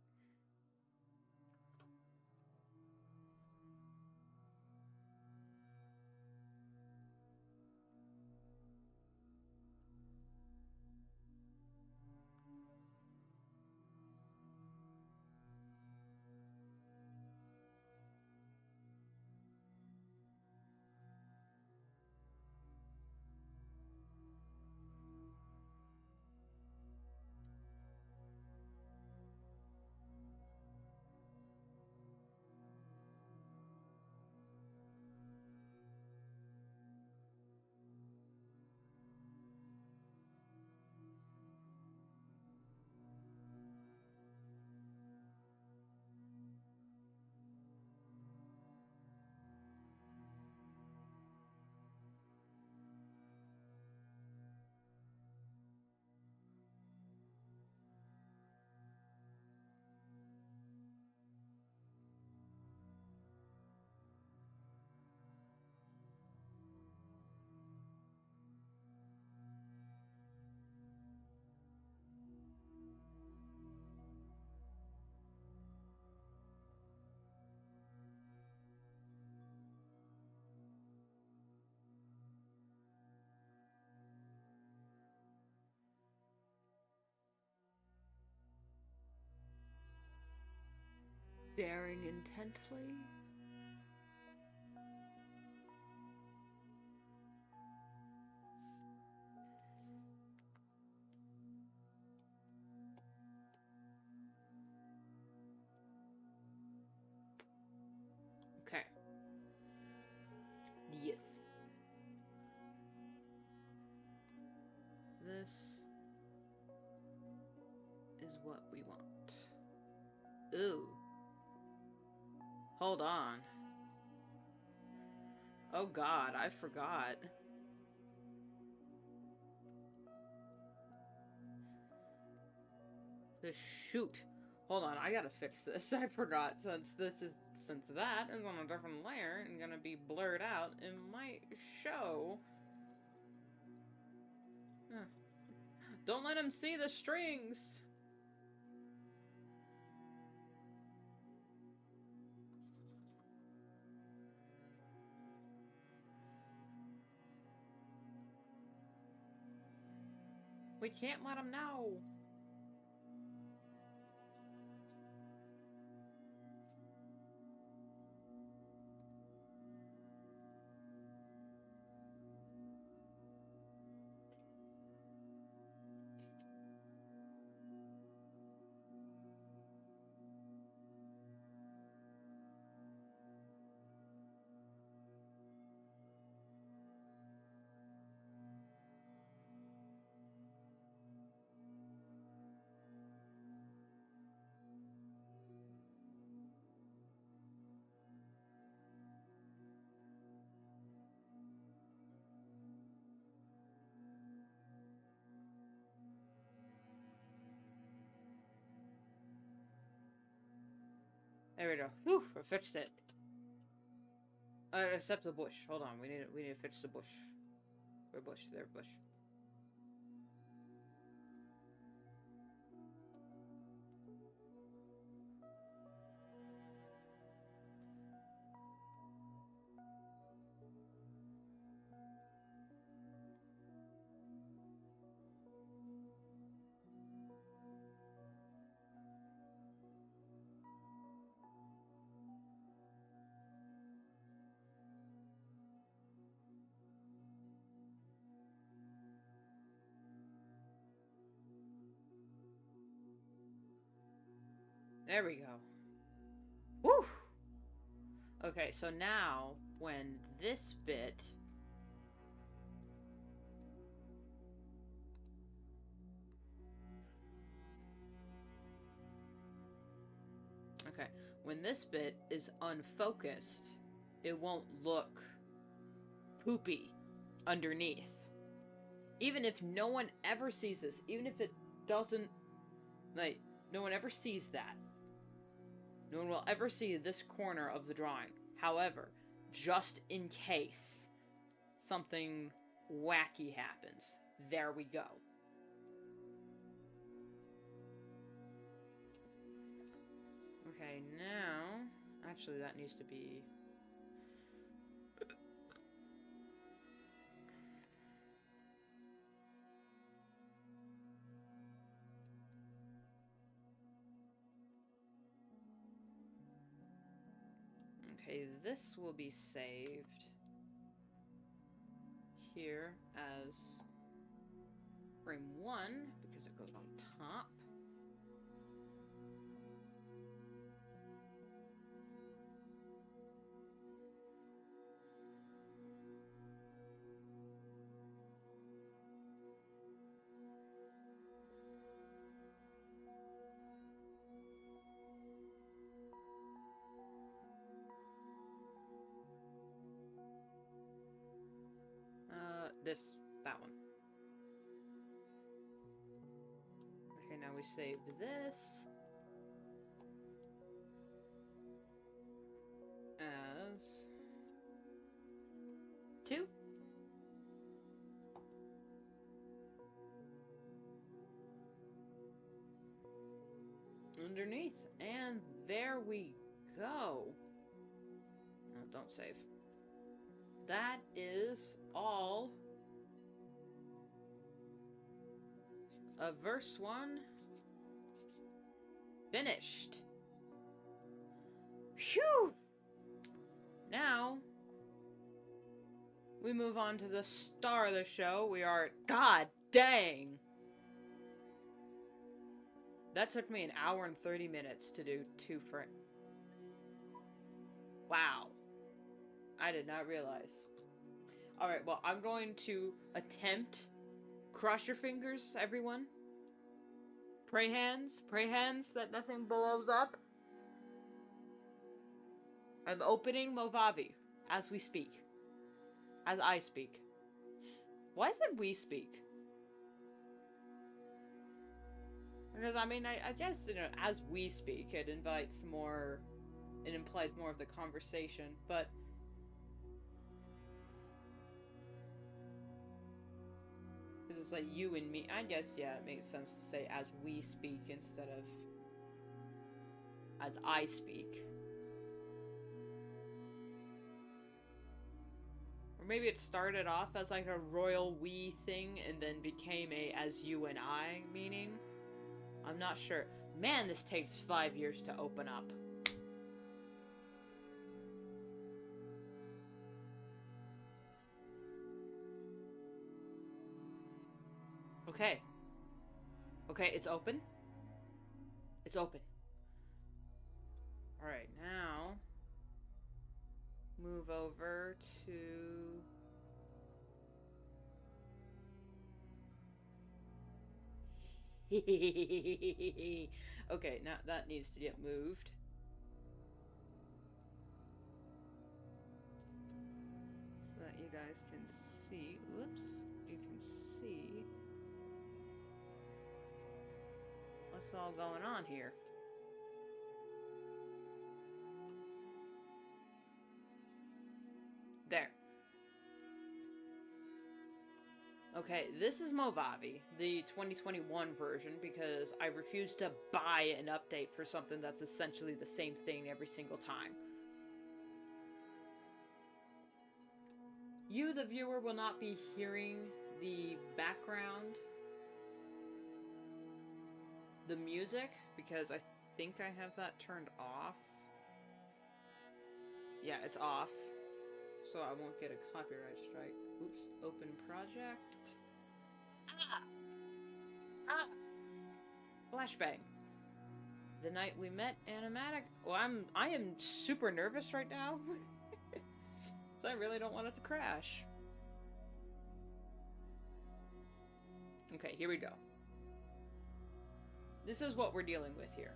intently. Okay. Yes. This is what we want. Ooh. Hold on. Oh God, I forgot. Shoot. Hold on, I gotta fix this. I forgot since that is on a different layer and gonna be blurred out, it might show. Huh. Don't let him see the strings! We can't let him know! There we go. Whew, I fixed it. Except the bush. Hold on, we need to fix the bush. Where bush? There, bush. There we go. Woo! Okay, so now, when this bit... Okay, when this bit is unfocused, it won't look poopy underneath. Even if no one ever sees this, even if it doesn't, like, no one ever sees that. No one will ever see this corner of the drawing. However, just in case something wacky happens, there we go. Okay, now... Actually, that needs to be... Okay, this will be saved here as frame 1, because it goes on top. That one. Okay, now we save this as 2. Underneath, and there we go. No, don't save. That is all of verse 1 finished. Phew! Now, we move on to the star of the show. We are... God dang! That took me an hour and 30 minutes to do 2 frames. Wow. I did not realize. Alright, well, I'm going to attempt... Cross your fingers, everyone. Pray hands that nothing blows up. I'm opening Movavi as we speak. As I speak. Why is it we speak? Because, I mean, I guess, you know, as we speak, it invites more... It implies more of the conversation, but... It's like you and me. I guess, yeah, it makes sense to say as we speak instead of as I speak. Or maybe it started off as like a royal we thing and then became a as you and I meaning. I'm not sure. Man, this takes 5 years to open up. Okay. Okay, it's open. It's open. Alright, now... Move over to... Okay, now that needs to get moved. So that you guys can see... Oops. You can see... What's all going on here? There. Okay, this is Movavi, the 2021 version, because I refuse to buy an update for something that's essentially the same thing every single time. You, the viewer, will not be hearing the background, the music, because I think I have that turned off. Yeah, it's off. So I won't get a copyright strike. Oops, open project. Ah! Flashbang. The night we met, animatic. Well, I am super nervous right now. So I really don't want it to crash. Okay, here we go. This is what we're dealing with here.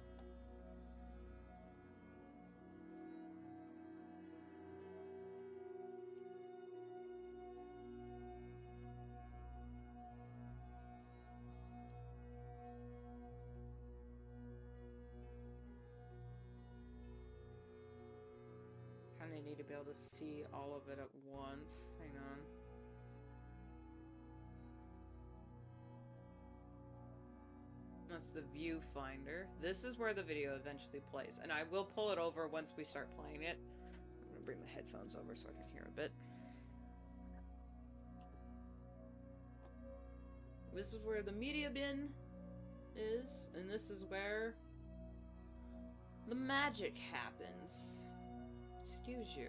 Kind of need to be able to see all of it at once. Hang on. That's the viewfinder. This is where the video eventually plays. And I will pull it over once we start playing it. I'm going to bring the headphones over so I can hear a bit. This is where the media bin is. And this is where the magic happens. Excuse you.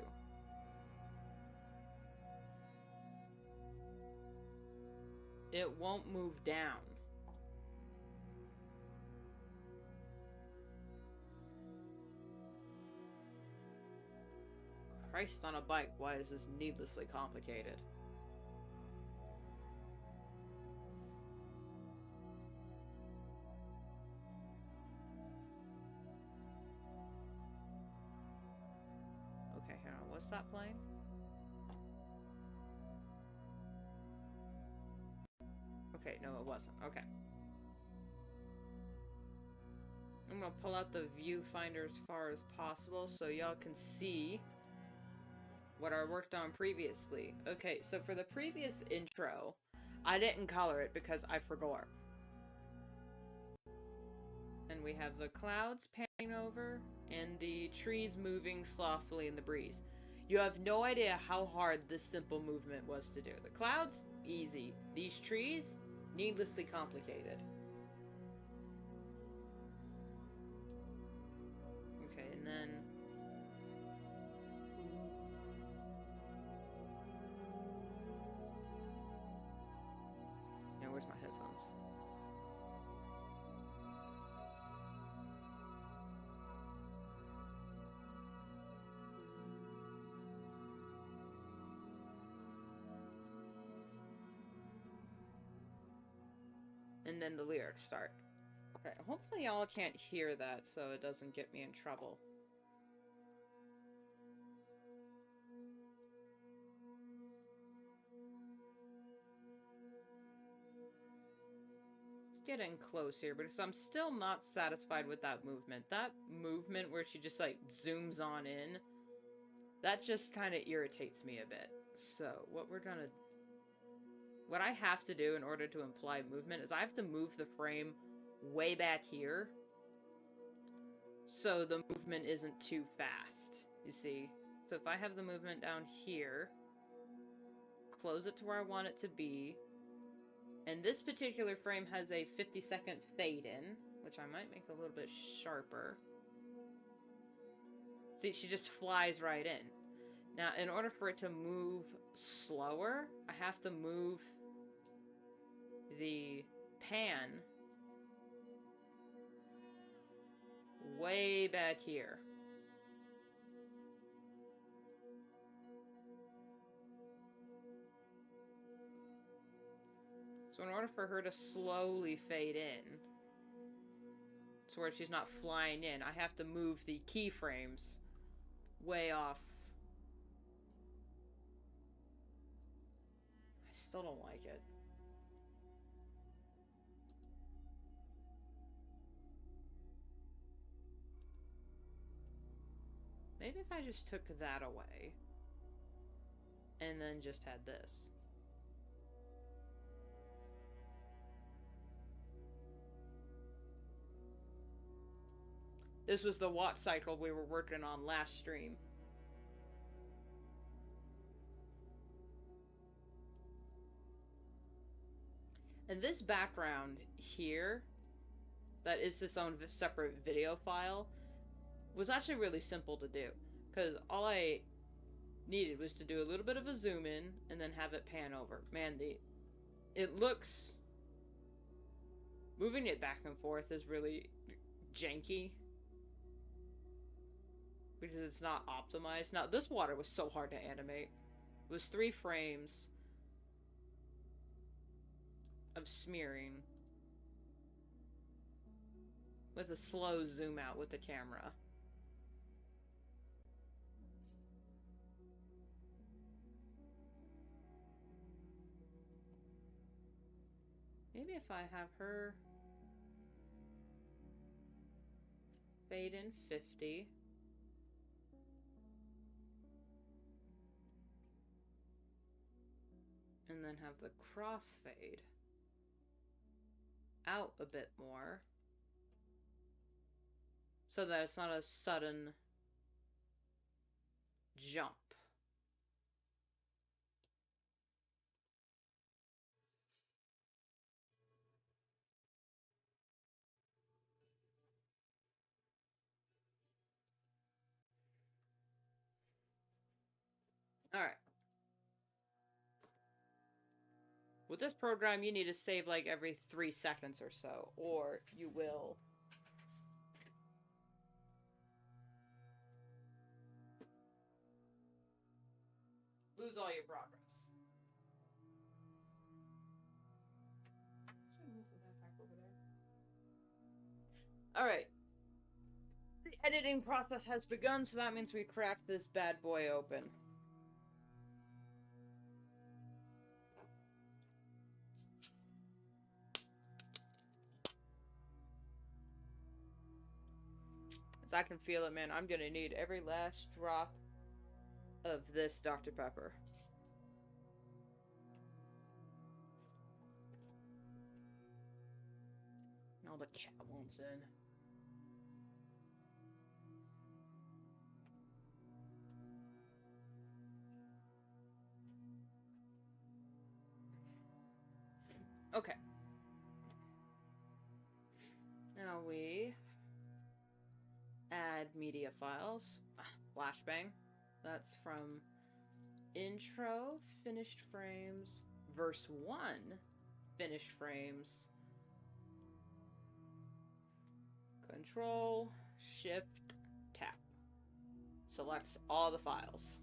It won't move down. Christ on a bike, why is this needlessly complicated? Okay, hang on, what's that playing? Okay, no it wasn't, okay. I'm gonna pull out the viewfinder as far as possible so y'all can see what I worked on previously. Okay, so for the previous intro, I didn't color it because I forgot. And we have the clouds panning over and the trees moving slothfully in the breeze. You have no idea how hard this simple movement was to do. The clouds, easy. These trees, needlessly complicated. Okay, and then and then the lyrics start. Okay, hopefully y'all can't hear that so it doesn't get me in trouble. It's getting close here, but I'm still not satisfied with that movement. That movement where she just, like, zooms on in, that just kind of irritates me a bit. So, what I have to do in order to imply movement is I have to move the frame way back here so the movement isn't too fast, you see? So if I have the movement down here, close it to where I want it to be, and this particular frame has a 50-second fade in, which I might make a little bit sharper. See, she just flies right in. Now, in order for it to move slower, I have to move the pan way back here. So in order for her to slowly fade in, to where she's not flying in, I have to move the keyframes way off. I still don't like it. Maybe if I just took that away, and then just had this. This was the watt cycle we were working on last stream. And this background here, that is its own separate video file, was actually really simple to do. Because all I needed was to do a little bit of a zoom in and then have it pan over. Man, it looks... Moving it back and forth is really janky. Because it's not optimized. Now, this water was so hard to animate. It was 3 frames of smearing with a slow zoom out with the camera. Maybe if I have her fade in 50. And then have the crossfade out a bit more, so that it's not a sudden jump. Alright. With this program, you need to save like every 3 seconds or so, or you will lose all your progress. Alright. The editing process has begun, so that means we cracked this bad boy open. As I can feel it, man, I'm gonna need every last drop of this Dr. Pepper. All the cat wants in. Okay. Now we add media files. Flashbang. That's from intro, finished frames, verse 1, finished frames. Control, Shift, Tap. Selects all the files.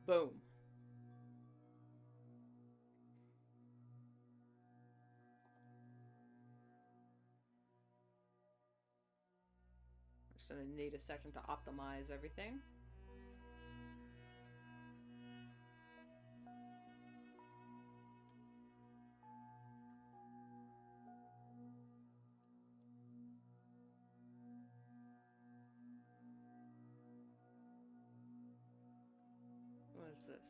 Boom. Just gonna need a second to optimize everything. What is this?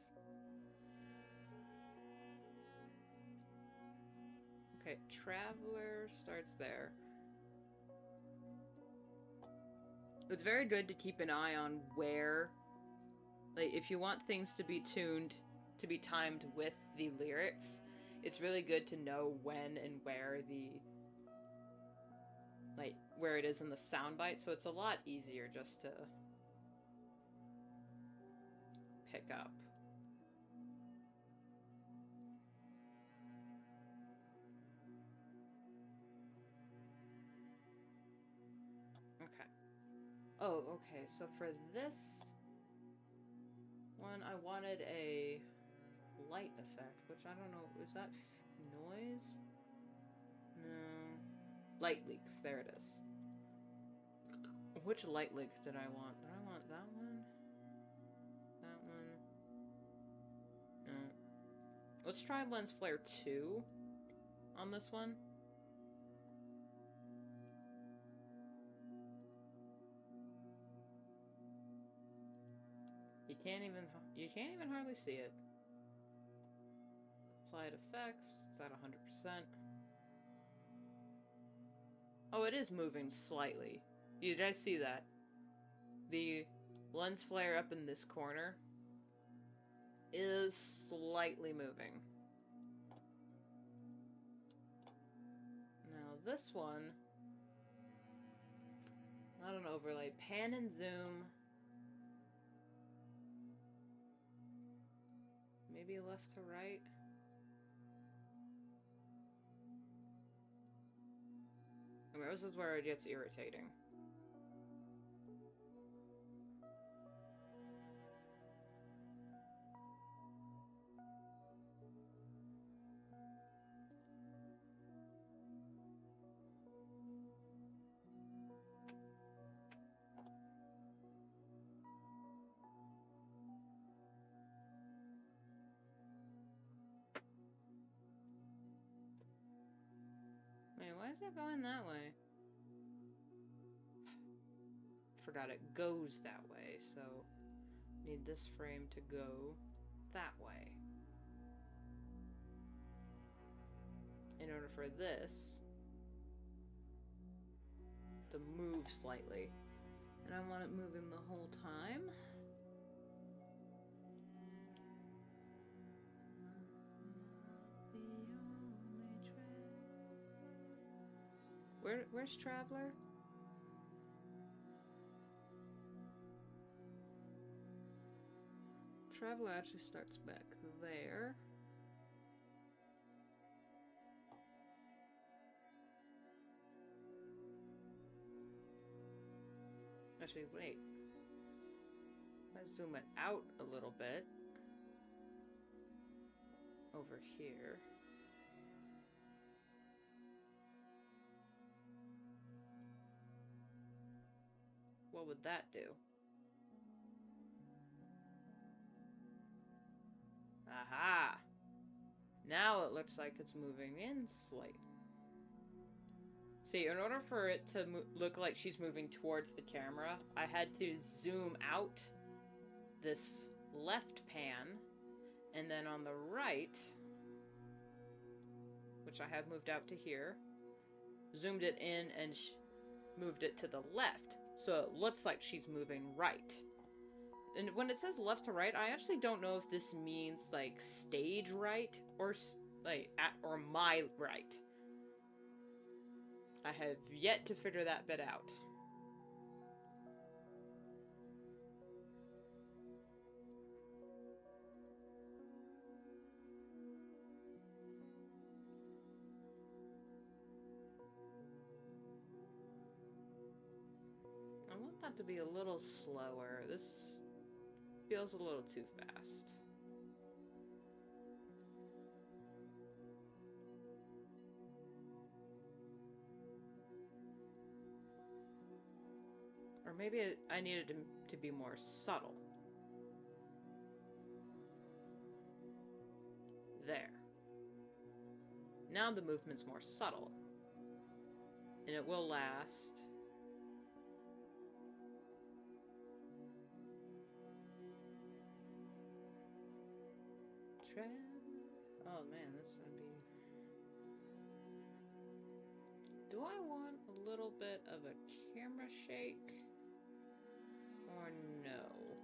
Okay, Traveler starts there. It's very good to keep an eye on where, like, if you want things to be tuned, to be timed with the lyrics, it's really good to know when and where the, like, where it is in the soundbite, so it's a lot easier just to pick up. Okay. Oh, okay, so for this one, I wanted a light effect, which I don't know, is that noise? No. Light leaks, there it is. Which light leak did I want? Did I want that one? That one? No. Let's try Lens Flare 2 on this one. You can't even hardly see it. Applied effects, it's at 100%. Oh, it is moving slightly. You guys see that? The lens flare up in this corner is slightly moving. Now this one, not an overlay, pan and zoom. Maybe left to right. I mean, this is where it gets irritating. Wait, why is it going that way? Forgot it goes that way, so need this frame to go that way. In order for this to move slightly. And I want it moving the whole time. Where's Traveler? Traveler actually starts back there. Actually, wait. Let's zoom it out a little bit. Over here. What would that do? Aha! Now it looks like it's moving in slightly. See, in order for it to look like she's moving towards the camera, I had to zoom out this left pan, and then on the right, which I have moved out to here, zoomed it in and moved it to the left, so it looks like she's moving right. And when it says left to right, I actually don't know if this means like stage right or like or my right. I have yet to figure that bit out. I want that to be a little slower. This feels a little too fast. Or maybe I needed to be more subtle. There. Now the movement's more subtle. And it will last. Oh man, this is gonna be... Do I want a little bit of a camera shake? Or no?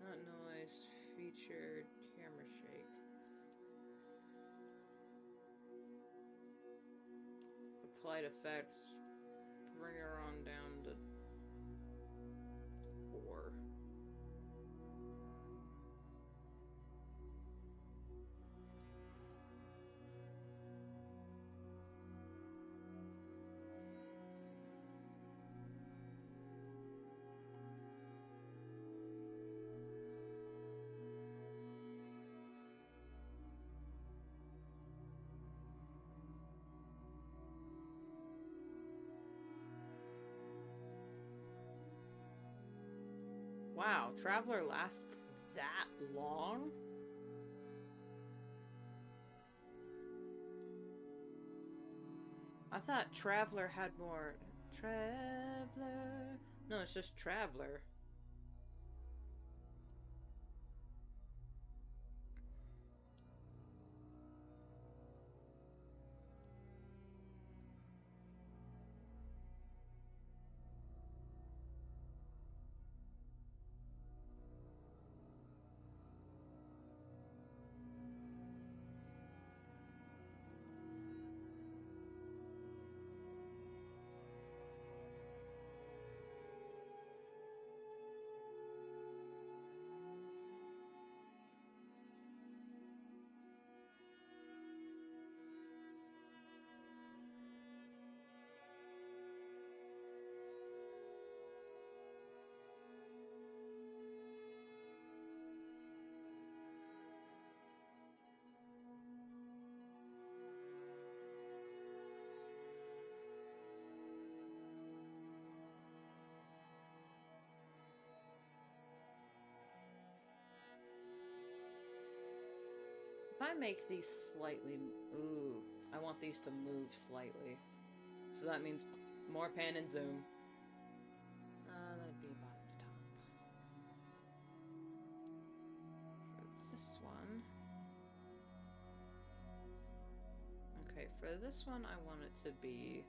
Not noise, featured, camera shake. Applied effects, bring her on down to 4. Wow, Traveler lasts that long? I thought Traveler had more... Traveler... No, it's just Traveler. If I make these slightly... Ooh, I want these to move slightly. So that means more pan and zoom. That'd be bottom to top. For this one... Okay, for this one I want it to be...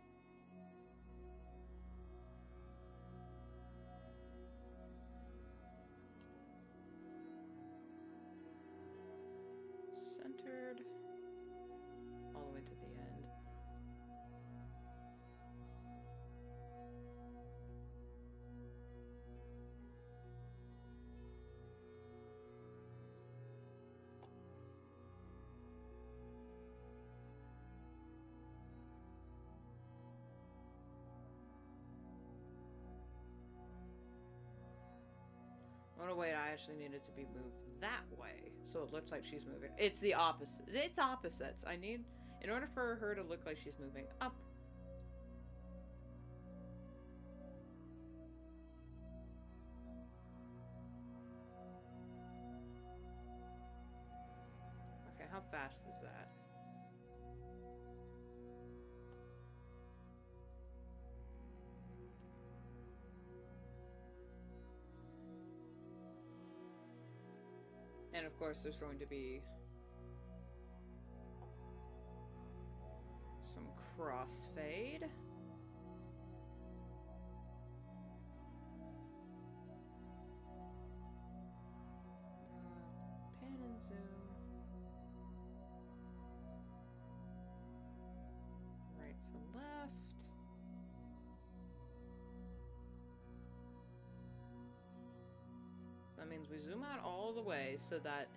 centered all the way to the end. Oh no, wait, I actually need it to be moved that way, so it looks like she's moving. It's the opposite. It's opposites. I need, in order for her to look like she's moving up. Okay, how fast is that? And of course there's going to be some crossfade. Pan and zoom. Right to left. That means we zoom out all the way so that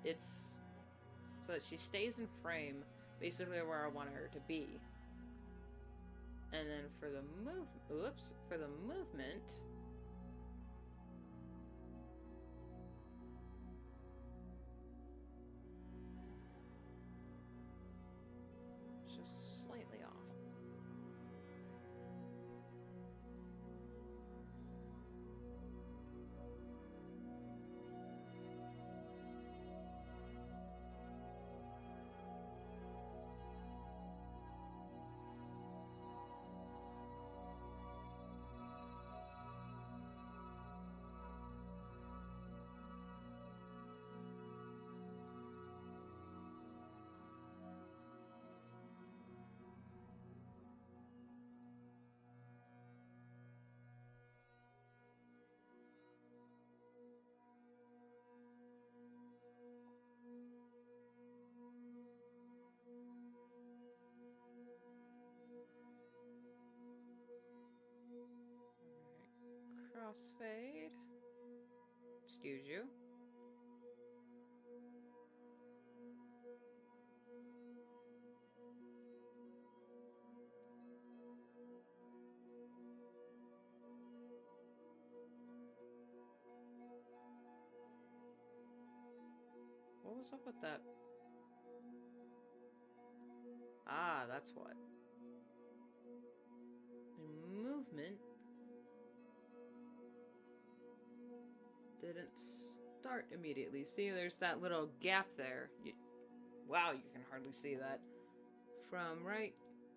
she stays in frame basically where I want her to be. And then for the movement, just slightly off. Crossfade. Excuse you. What was up with that? Ah, that's what. The movement didn't start immediately. See, there's that little gap there. Wow, you can hardly see that. From right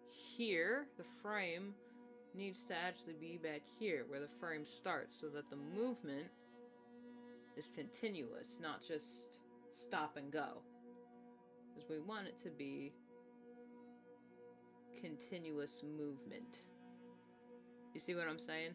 here, the frame needs to actually be back here, where the frame starts, so that the movement is continuous, not just stop and go. Because we want it to be continuous movement. You see what I'm saying?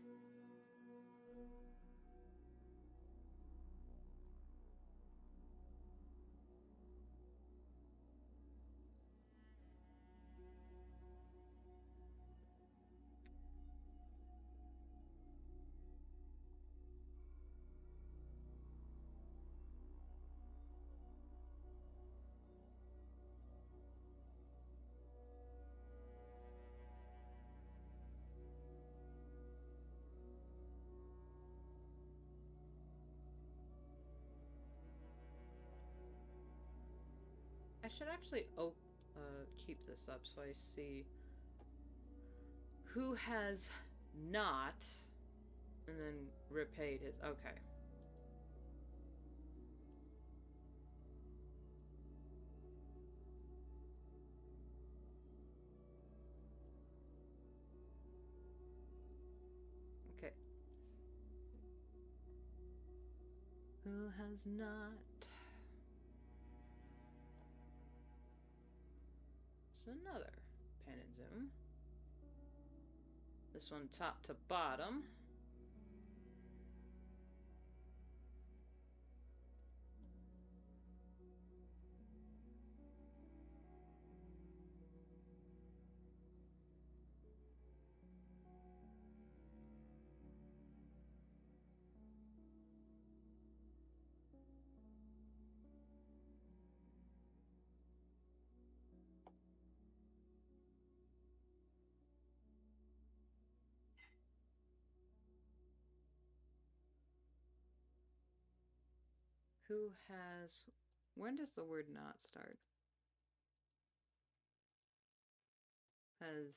I should actually keep this up so I see who has not, and then repaid it. Okay. Okay. Who has not? It's another pen and zoom. This one top to bottom. Who has... When does the word not start? Has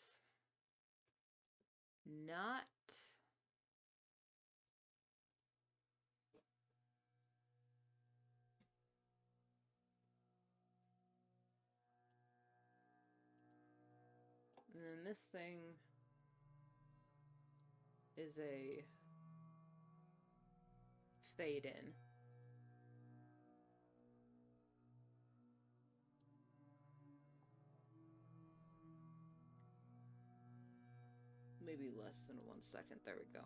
not... And then this thing is a fade in. Maybe less than 1 second. There we go.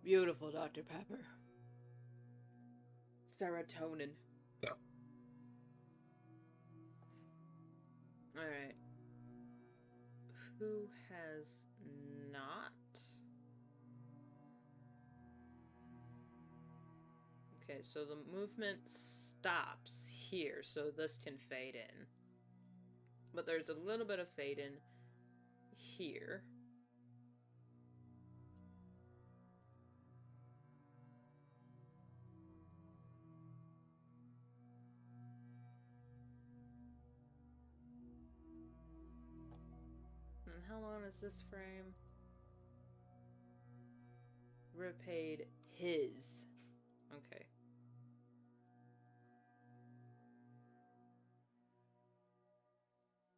Beautiful, Dr. Pepper. Serotonin. Alright. Who has not? Okay, so the movement stops here, so this can fade in. But there's a little bit of fade in here. And how long is this frame? Repaid his. Okay.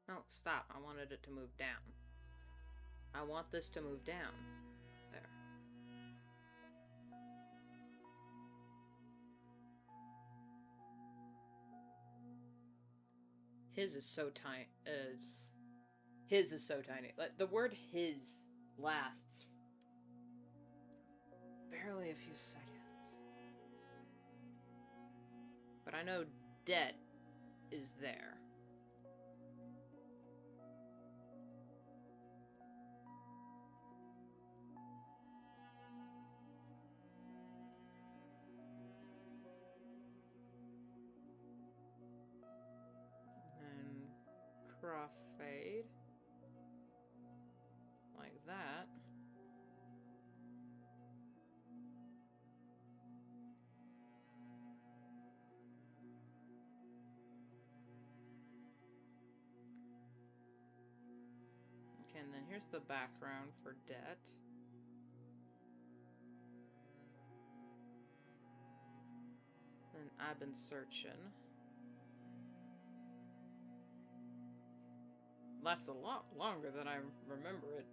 No, stop. I wanted it to move down. I want this to move down. There. His is so tiny. His is so tiny. Like, the word his lasts barely a few seconds. But I know debt is there. And crossfade. Like that. Okay, and then here's the background for debt. And I've been searching. Lasts a lot longer than I remember it.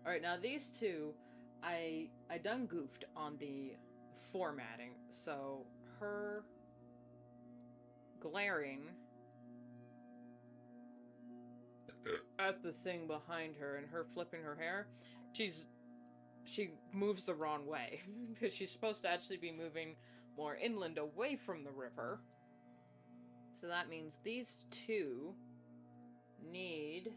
Alright, now these two, I done goofed on the formatting. So, her glaring at the thing behind her and her flipping her hair, she moves the wrong way. Because she's supposed to actually be moving more inland away from the river. So that means these two need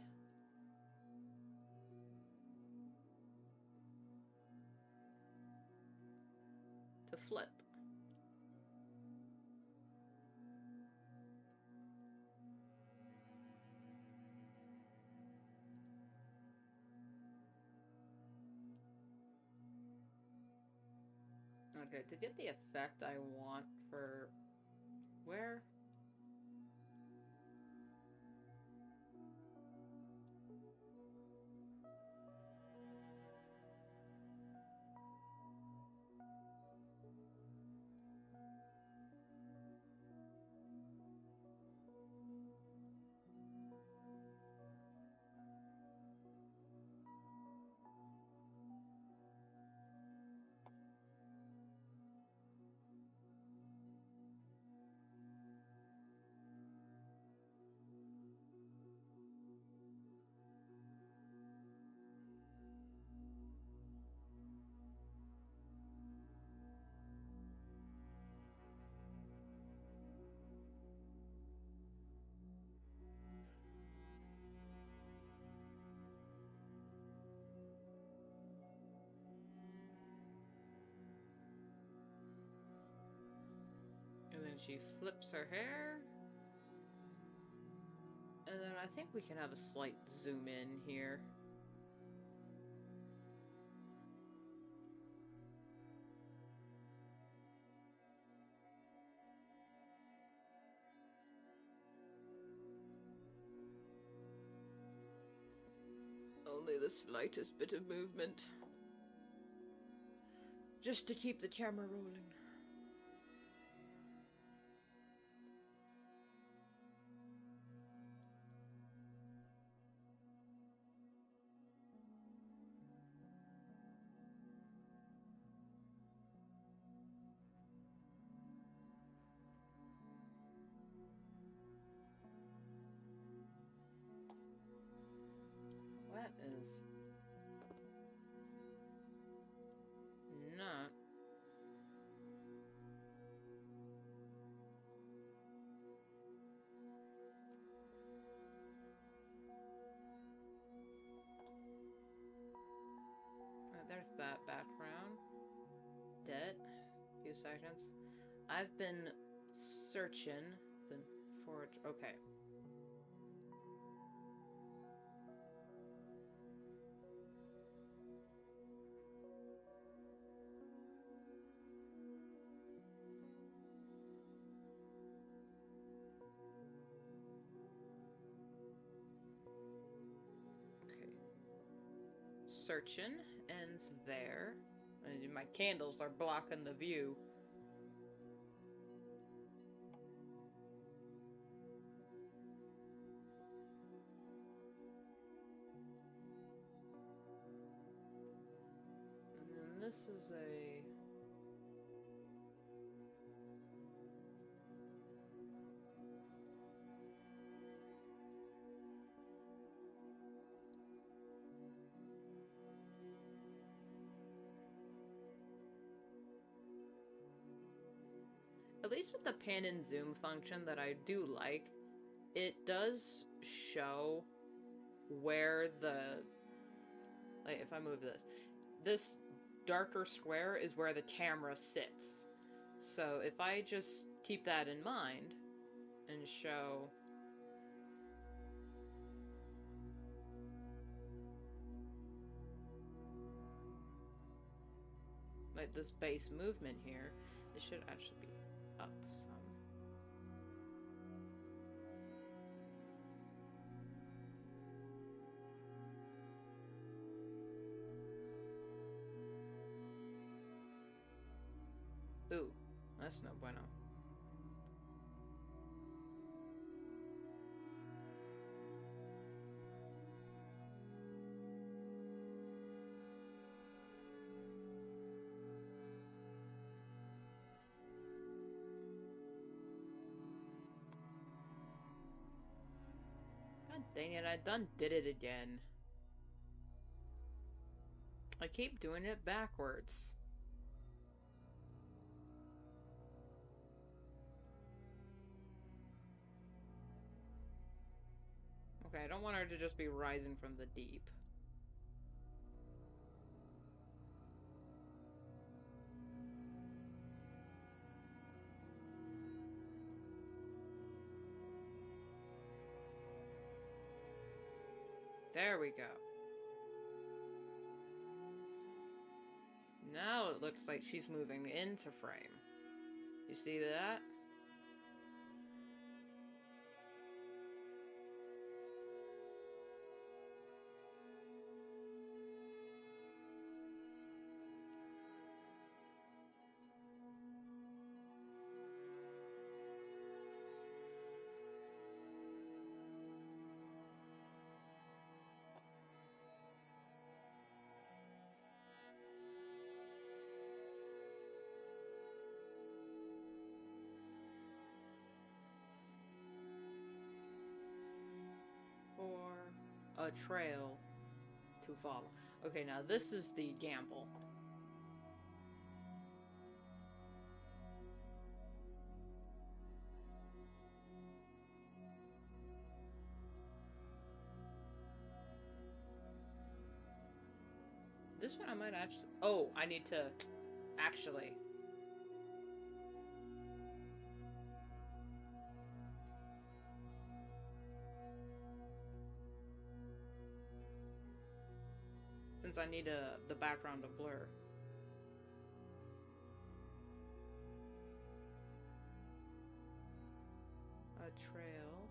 to flip. Okay, to get the effect I want for where? And then she flips her hair. And then I think we can have a slight zoom in here. Only the slightest bit of movement. Just to keep the camera rolling. That is not there's that background. Dead. Few seconds. I've been searching for it. Okay. Searching ends there. And my candles are blocking the view. And then this is a... at least with the pan and zoom function that I do like, it does show where the, like, if I move this darker square is where the camera sits. So if I just keep that in mind and show, like, this base movement here, it should actually be up some. Ooh, that's no bueno. God dang it, I done did it again. I keep doing it backwards. Okay, I don't want her to just be rising from the deep. There we go. Now it looks like she's moving into frame. You see that? A trail to follow. Okay, now this is the gamble. This one I might actually... Oh, I need to actually... Since I need the background to blur. A trail.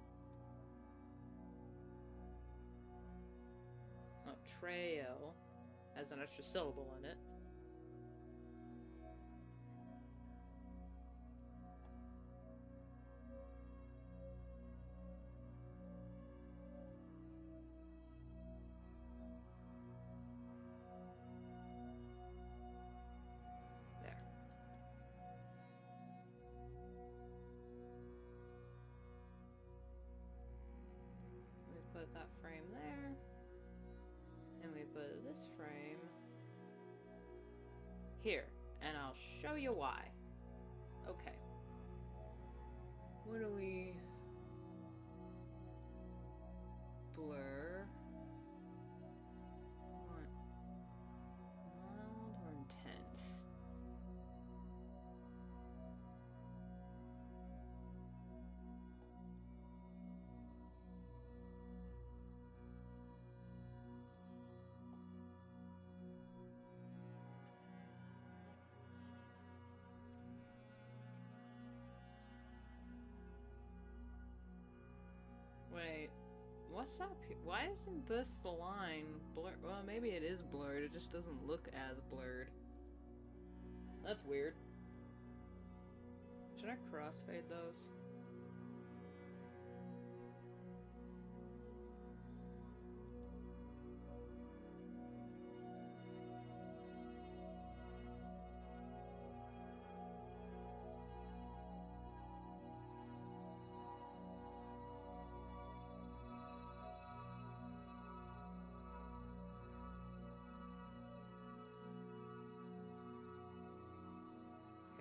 A trail has an extra syllable in it. Put that frame there, and we put this frame here, and I'll show you why. Okay. What do we blur? Want mild or intense? Wait, what's up here? Why isn't this the line blurred? Well, maybe it is blurred, it just doesn't look as blurred. That's weird. Should I crossfade those?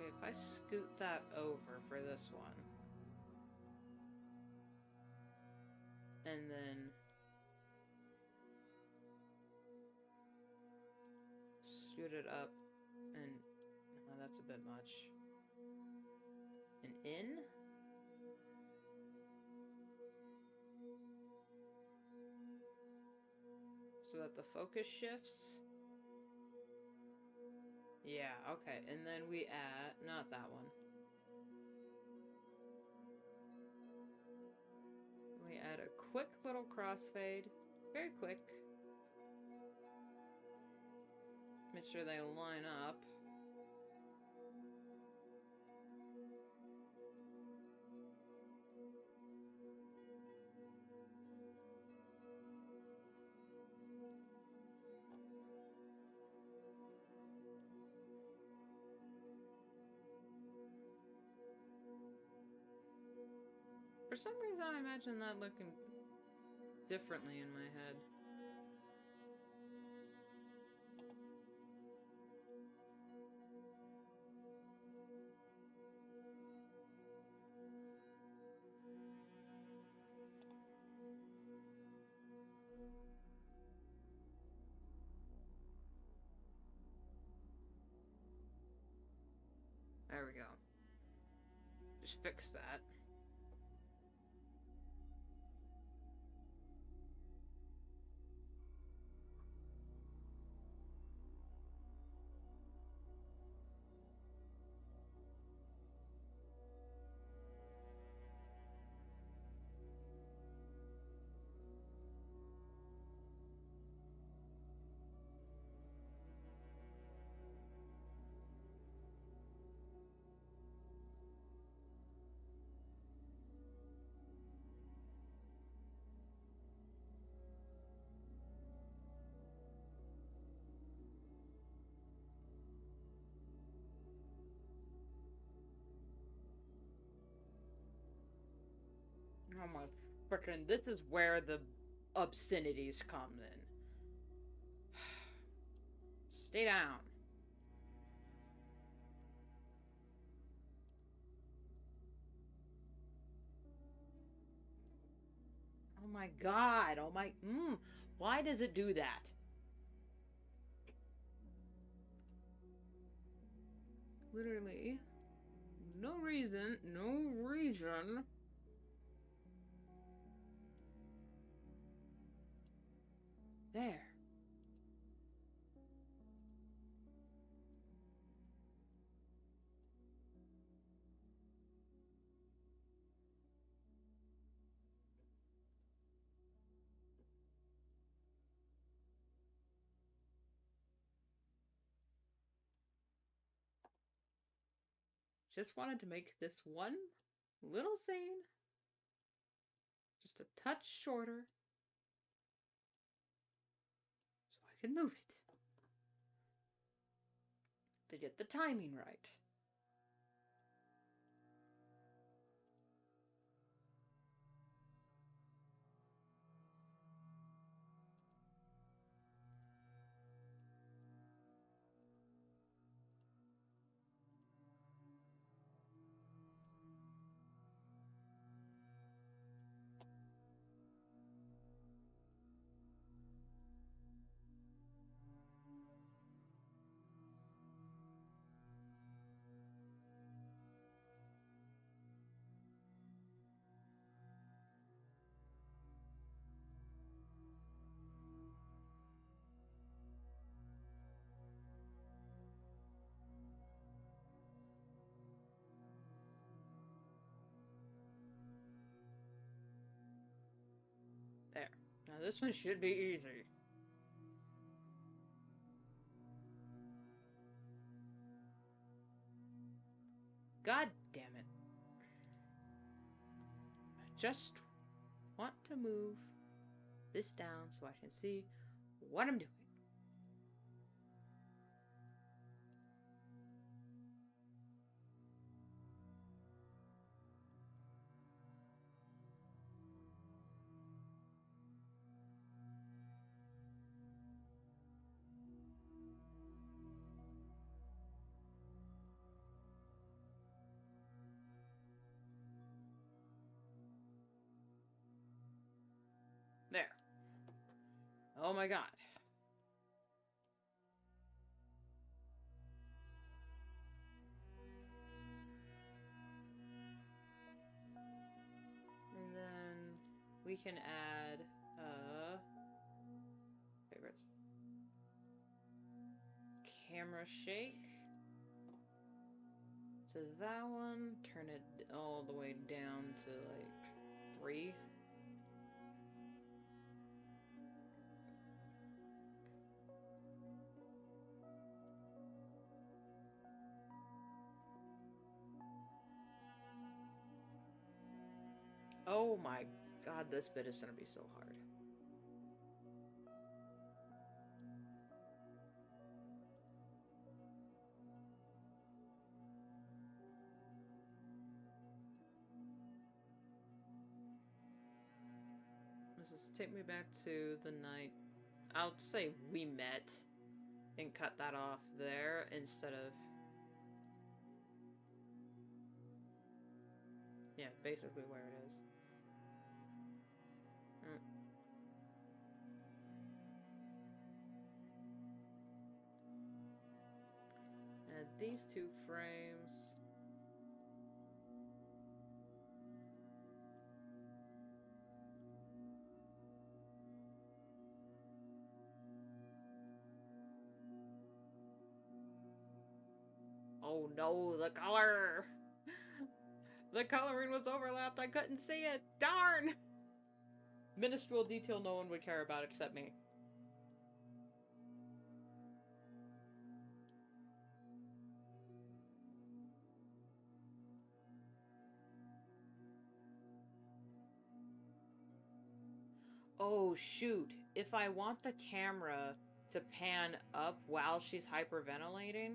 Okay, if I scoot that over for this one, and then scoot it up, and oh, that's a bit much. And in? So that the focus shifts? Yeah, okay. And then we add, not that one. We add a quick little crossfade. Very quick. Make sure they line up. For some reason, I imagine that looking differently in my head. There we go. Just fix that. Oh my frickin', this is where the obscenities come in. Stay down. Oh my god, oh my, why does it do that? Literally, no reason. There. Just wanted to make this one little scene just a touch shorter so I can move it to get the timing right. There. Now this one should be easy. God damn it. I just want to move this down so I can see what I'm doing. Oh my god. And then we can add favorites. Camera shake to that one. Turn it all the way down to like 3. Oh my god, this bit is gonna be so hard. This is take me back to the night. I'll say we met and cut that off there instead of... Yeah, basically where it is. Add these 2 frames. Oh no, the color! The coloring was overlapped, I couldn't see it! Darn! Minuscule detail no one would care about except me. Oh shoot, if I want the camera to pan up while she's hyperventilating,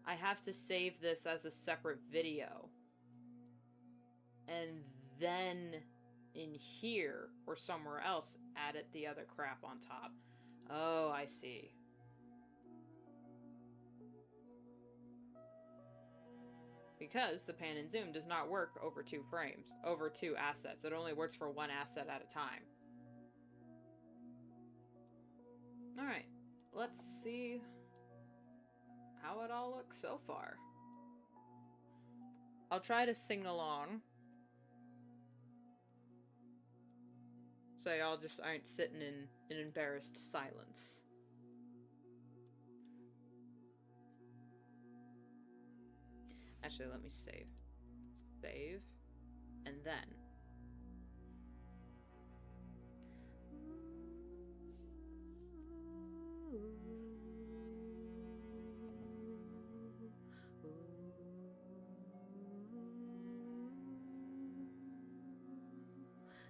I have to save this as a separate video. And then in here or somewhere else, add it the other crap on top. Oh, I see. Because the pan and zoom does not work over 2 frames, over 2 assets. It only works for 1 asset at a time. Alright, let's see how it all looks so far. I'll try to sing along, so y'all just aren't sitting in embarrassed silence. Actually, let me save. Save, and then...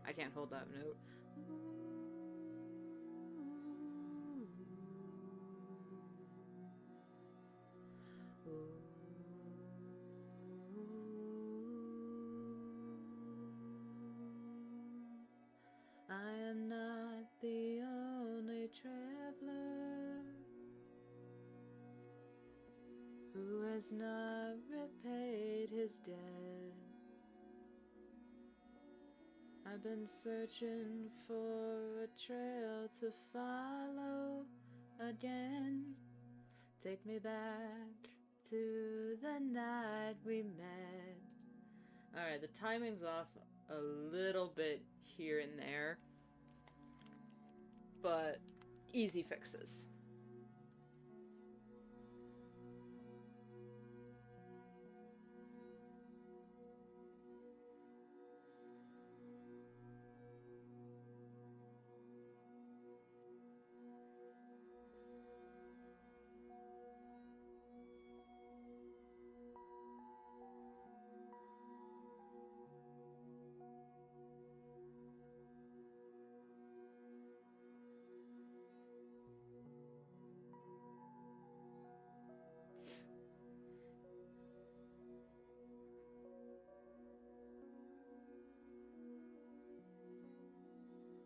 I can't hold that note. I am not the only traveler who has not repaid his debt. I've been searching for a trail to follow again. Take me back to the night we met. Alright, the timing's off a little bit here and there, but easy fixes.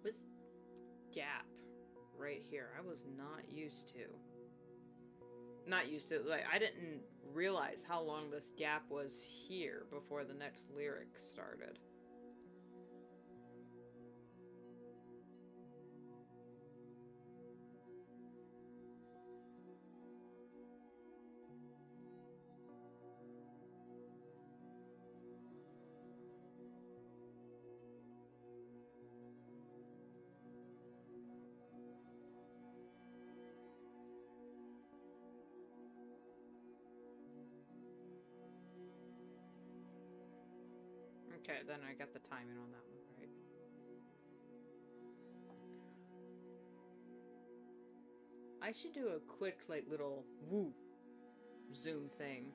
This gap right here, I was not used to. Like, I didn't realize how long this gap was here before the next lyric started. Okay, then I got the timing on that one right. I should do a quick, like, little woo zoom thing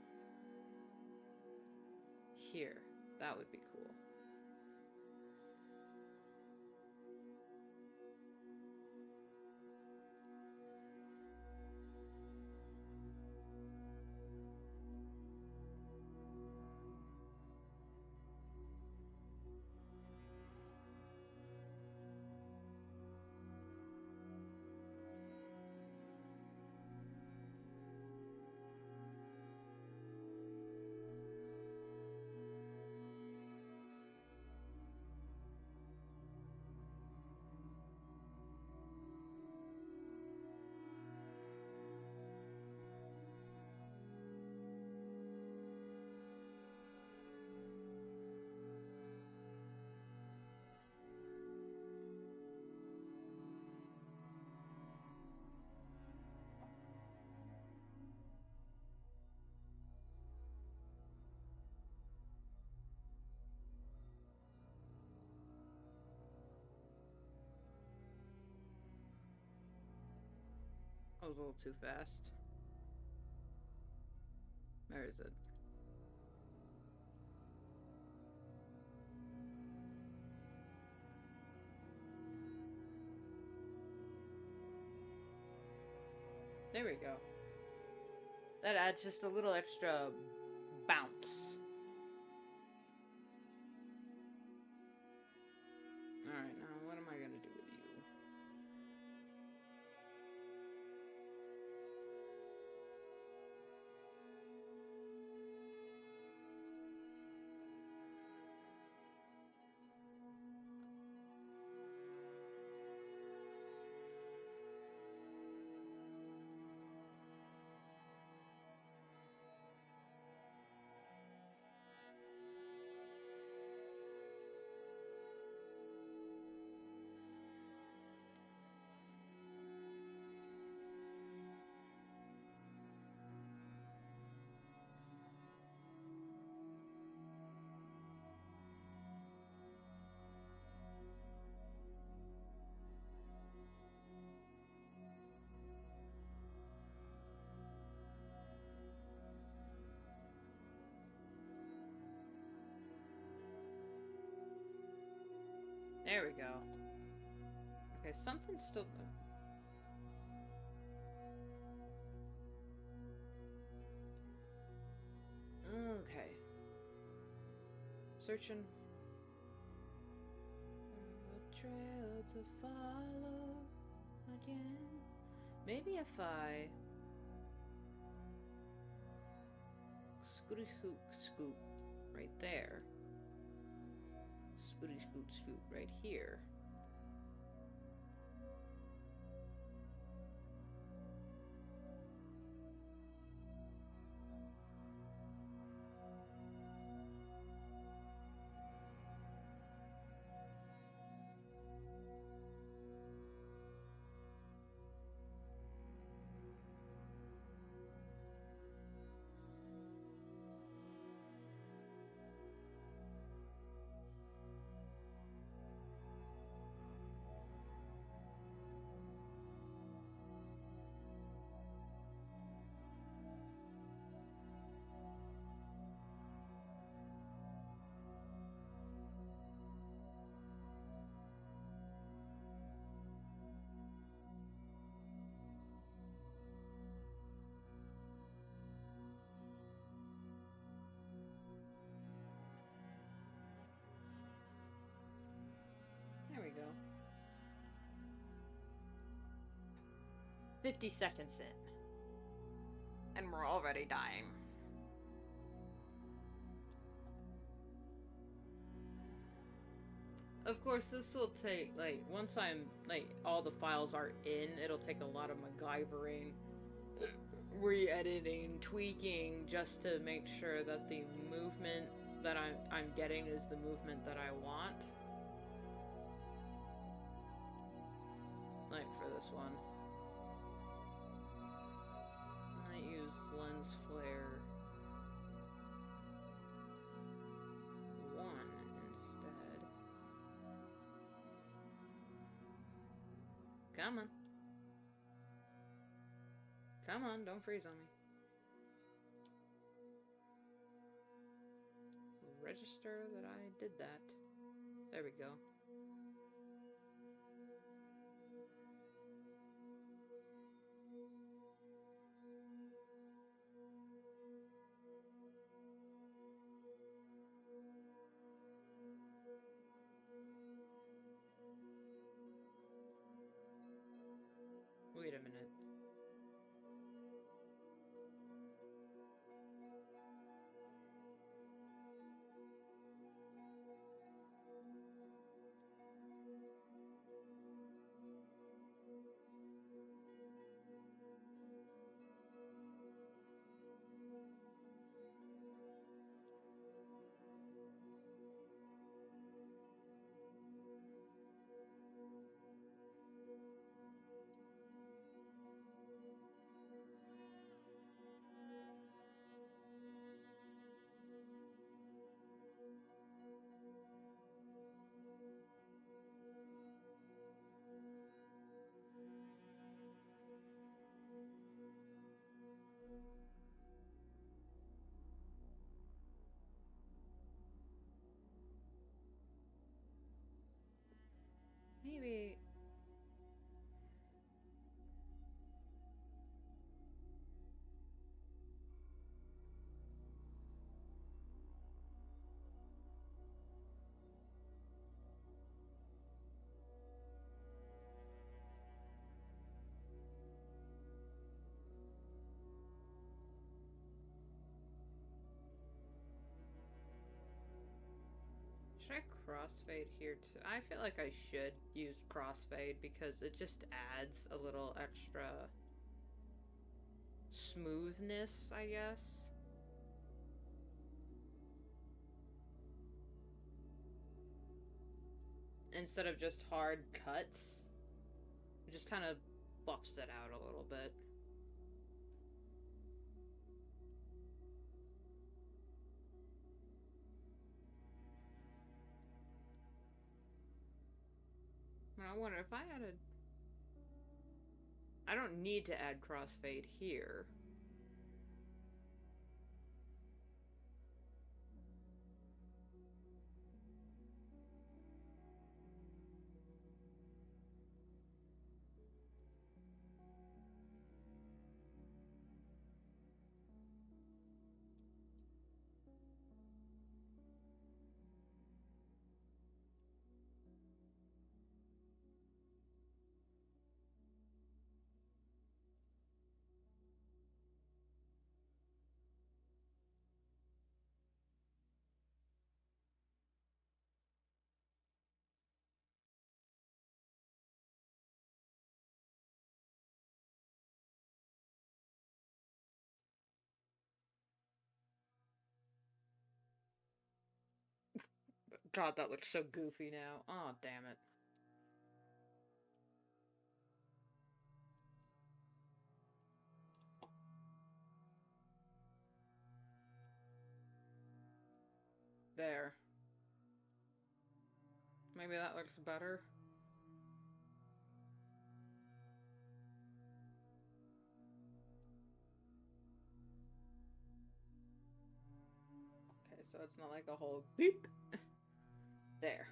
here. That would be cool. I was a little too fast. Where is it? There we go. That adds just a little extra bounce. Alright, now what am I gonna do with you? There we go. Okay, something's still... Okay. Searching. A trail to follow again. Maybe if I... Scooty scoop scoop right there. Scooty scoot scoot right here. There we go. 50 seconds in. And we're already dying. Of course, this will take, like, once I'm, like, all the files are in, it'll take a lot of MacGyvering, re-editing, tweaking, just to make sure that the movement that I'm getting is the movement that I want. Like for this one. I use lens flare 1 Come on. Come on, don't freeze on me. Register that I did that. There we go. Wait a minute. Maybe... Should I crossfade here too? I feel like I should use crossfade because it just adds a little extra smoothness, I guess. Instead of just hard cuts, it just kind of buffs it out a little bit. I wonder if I added... I don't need to add crossfade here. God, that looks so goofy now. Oh, damn it. There. Maybe that looks better. Okay, so it's not like a whole beep. There.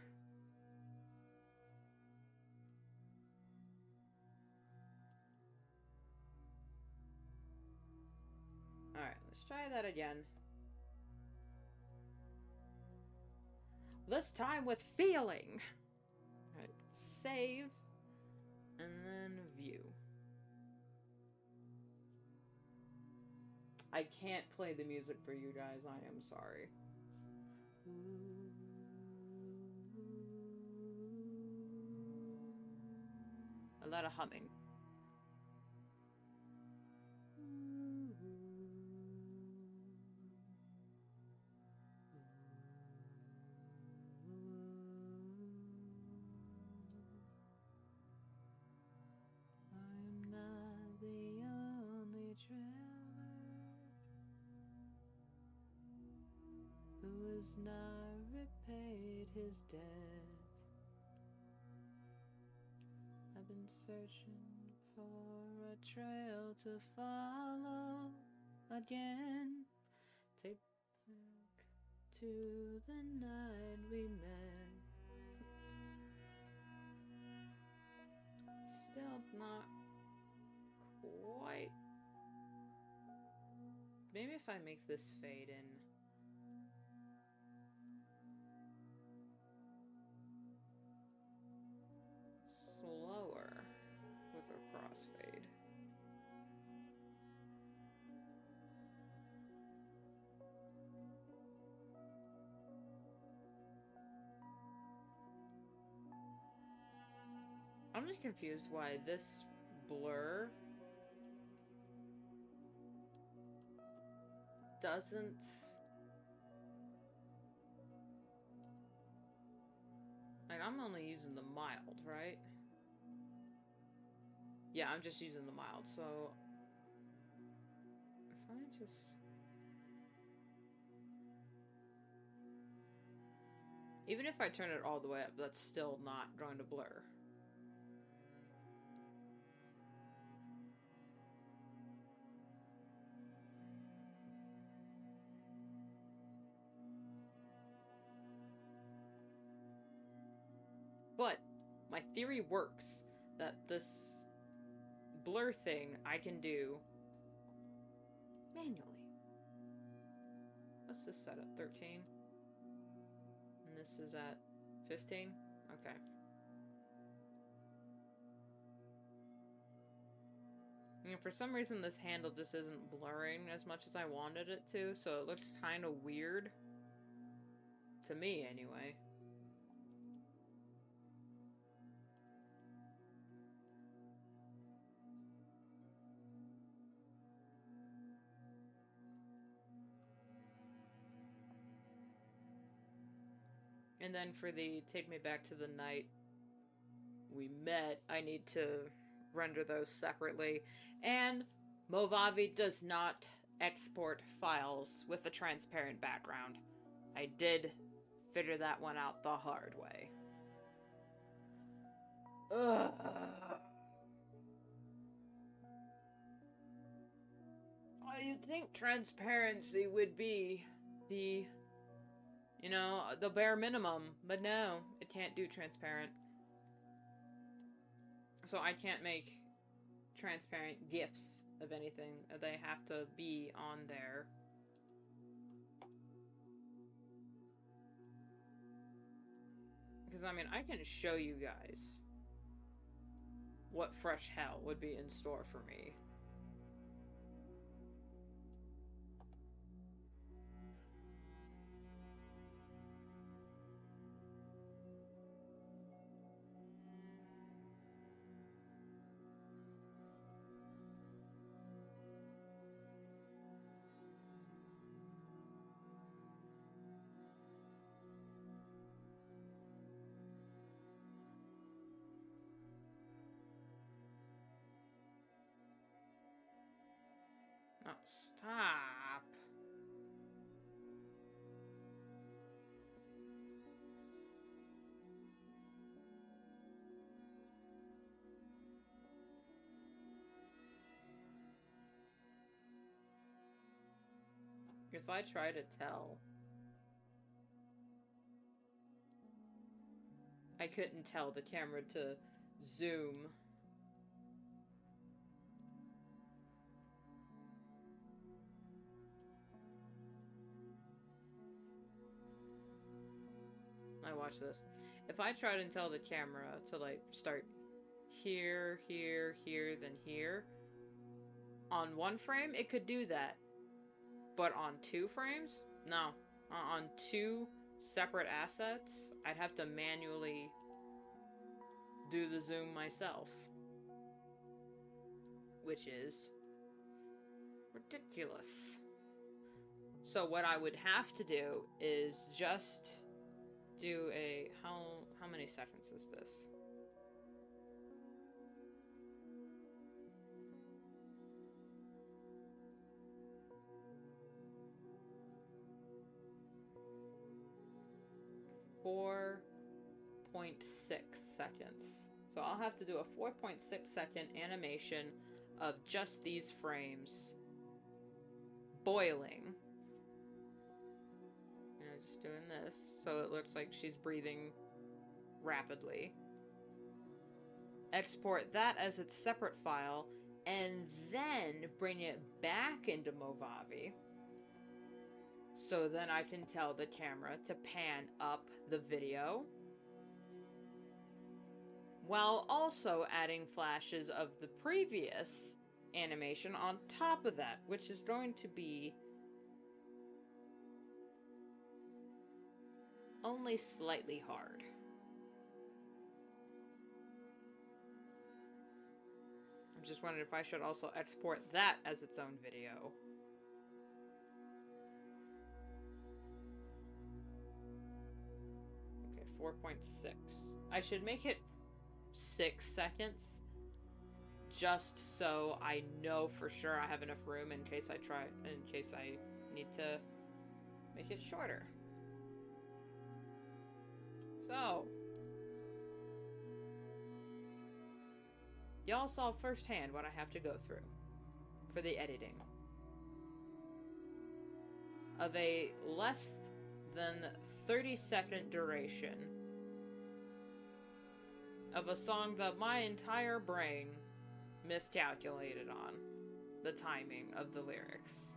Alright, let's try that again. This time with feeling. Alright, save. And then view. I can't play the music for you guys, I am sorry. A lot of humming. I'm not the only traveler who has not repaid his debt. I've been searching for a trail to follow again. Take back to the night we met. Still not quite. Maybe if I make this fade in. Slower with a crossfade. I'm just confused why this blur doesn't like, I'm only using the mild, right? Yeah, I'm just using the mild, so if I just even if I turn it all the way up, that's still not going to blur. But my theory works that this blur thing I can do manually. What's this set at 13? And this is at 15? Okay. And for some reason this handle just isn't blurring as much as I wanted it to, so it looks kind of weird. To me, anyway. And then for the Take Me Back to the Night we met, I need to render those separately. And Movavi does not export files with a transparent background. I did figure that one out the hard way. Ugh. You'd think transparency would be the, you know, the bare minimum, but no, it can't do transparent. So I can't make transparent GIFs of anything. They have to be on there. Because, I mean, I can show you guys what fresh hell would be in store for me. Oh, stop. If I try to tell, I couldn't tell the camera to zoom. Watch this. If I tried and tell the camera to like start here, here, here, then here, on one frame it could do that, but on 2 frames, no. On 2 separate assets, I'd have to manually do the zoom myself, which is ridiculous. So what I would have to do is just do a, how many seconds is this? .6 seconds. So I'll have to do a 4.6-second animation of just these frames boiling. You know, just doing this so it looks like she's breathing rapidly. Export that as its separate file, and then bring it back into Movavi. So then I can tell the camera to pan up the video, while also adding flashes of the previous animation on top of that, which is going to be only slightly hard. I'm just wondering if I should also export that as its own video. Okay, 4.6. I should make it 6 seconds, just so I know for sure I have enough room in case I need to make it shorter. So, y'all saw firsthand what I have to go through for the editing of a less than 30-second duration of a song that my entire brain miscalculated on the timing of the lyrics.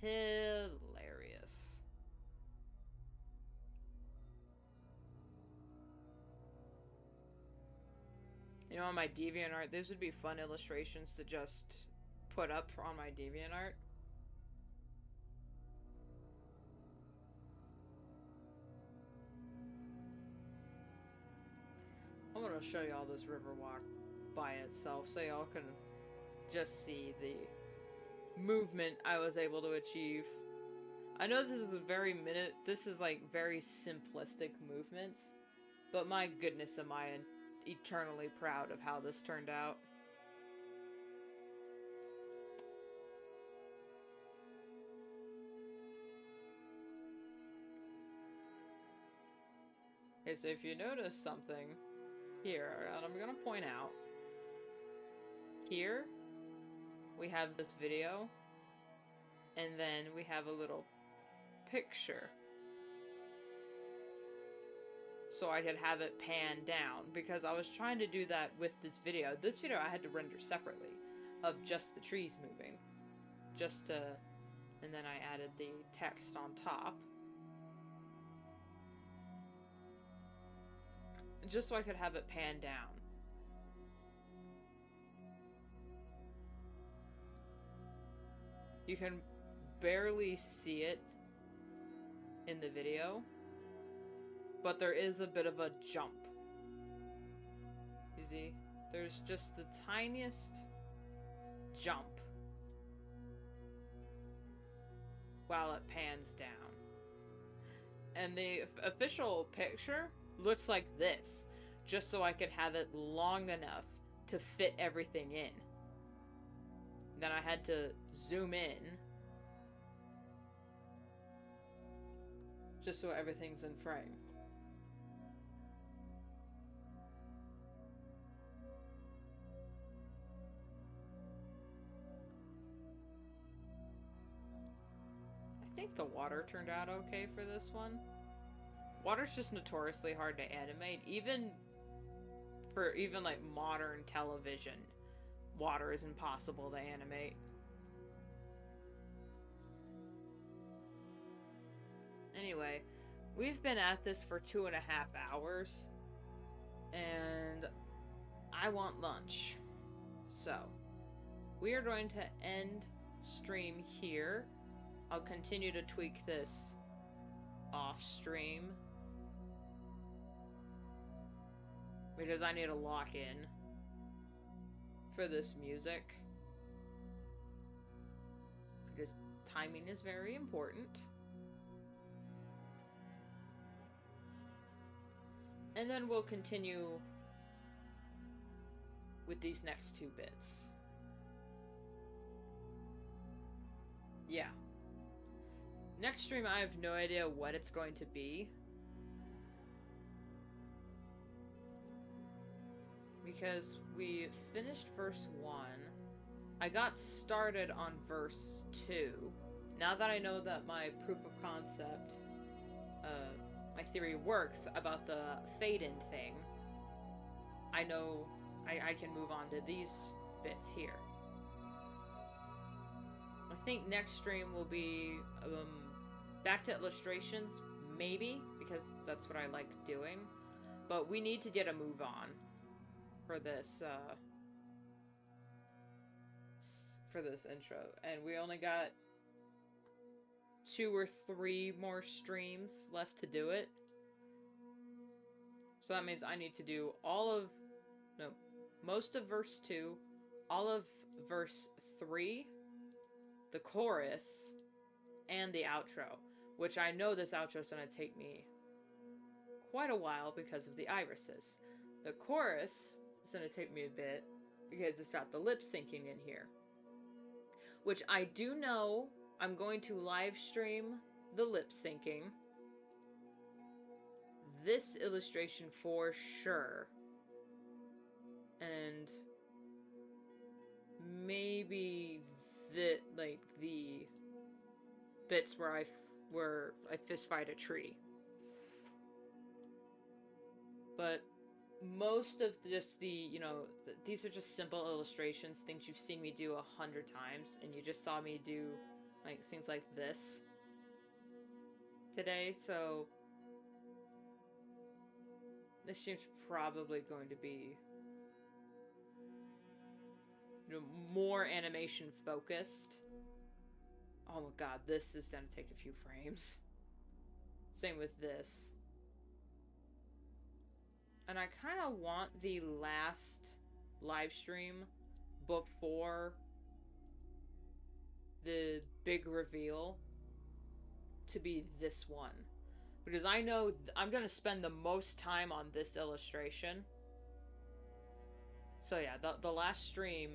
Hilarious. You know, on my DeviantArt, these would be fun illustrations to just put up on my DeviantArt. I'm gonna show y'all this Riverwalk by itself so y'all can just see the movement I was able to achieve. I know this is like very simplistic movements, but my goodness am I eternally proud of how this turned out. Okay, so if you notice something here, and I'm gonna point out, here we have this video, and then we have a little picture. So I could have it pan down, because I was trying to do that with this video. This video I had to render separately, of just the trees moving. And then I added the text on top. Just so I could have it pan down. You can barely see it in the video, but there is a bit of a jump. You see? There's just the tiniest jump while it pans down. And the official picture looks like this, just so I could have it long enough to fit everything in. Then I had to zoom in just so everything's in frame. I think the water turned out okay for this one. Water's just notoriously hard to animate, even for like modern television. Water is impossible to animate. Anyway, we've been at this for 2.5 hours, and I want lunch. So, we are going to end stream here. I'll continue to tweak this off stream, because I need to lock in for this music, because timing is very important. And then we'll continue with these next 2 bits. Yeah. next stream, I have no idea what it's going to be. Because we finished verse 1. I got started on verse 2. Now that I know that my proof of concept, my theory works about the fade-in thing, I know I can move on to these bits here. I think next stream will be back to illustrations, maybe, because that's what I like doing. But we need to get a move on for this intro, and we only got 2 or 3 more streams left to do it. So that means I need to do most of verse 2, all of verse 3, the chorus, and the outro, which I know this outro is going to take me quite a while because of the irises. The chorus is going to take me a bit because it's got the lip syncing in here, which I do know I'm going to live stream the lip syncing. This illustration for sure. And maybe the bits where I fist fight a tree. But most of just the, these are just simple illustrations, things you've seen me do 100 times, and you just saw me do like things like this today, so this stream's probably going to be more animation focused. Oh my god, this is gonna take a few frames. Same with this. And I kind of want the last live stream before the big reveal to be this one. Because I know I'm going to spend the most time on this illustration. So yeah, the last stream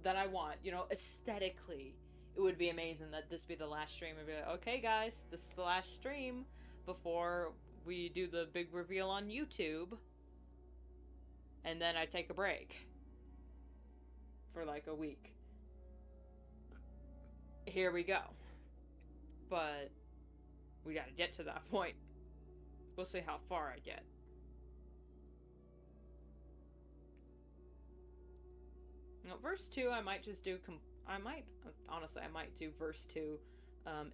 that I want, aesthetically, it would be amazing that this be the last stream. I'd be like, okay guys, this is the last stream before we do the big reveal on YouTube. And then I take a break for like a week. Here we go. But we gotta get to that point. We'll see how far I get. Now, verse 2, I might just do... honestly, I might do verse 2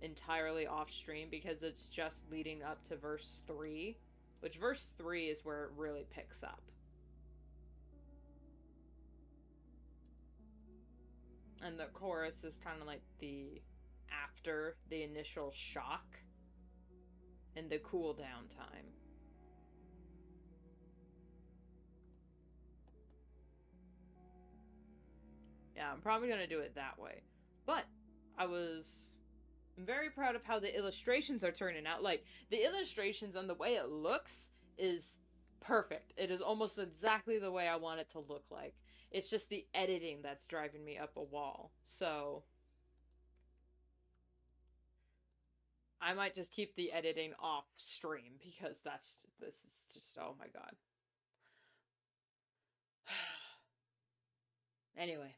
entirely off stream, because it's just leading up to verse 3. Which verse 3 is where it really picks up. And the chorus is kind of like after the initial shock and the cool down time. Yeah, I'm probably gonna do it that way. But I'm very proud of how the illustrations are turning out. Like, the illustrations and the way it looks is perfect. It is almost exactly the way I want it to look like. It's just the editing that's driving me up a wall. So I might just keep the editing off stream, because this is just, oh my god. Anyway.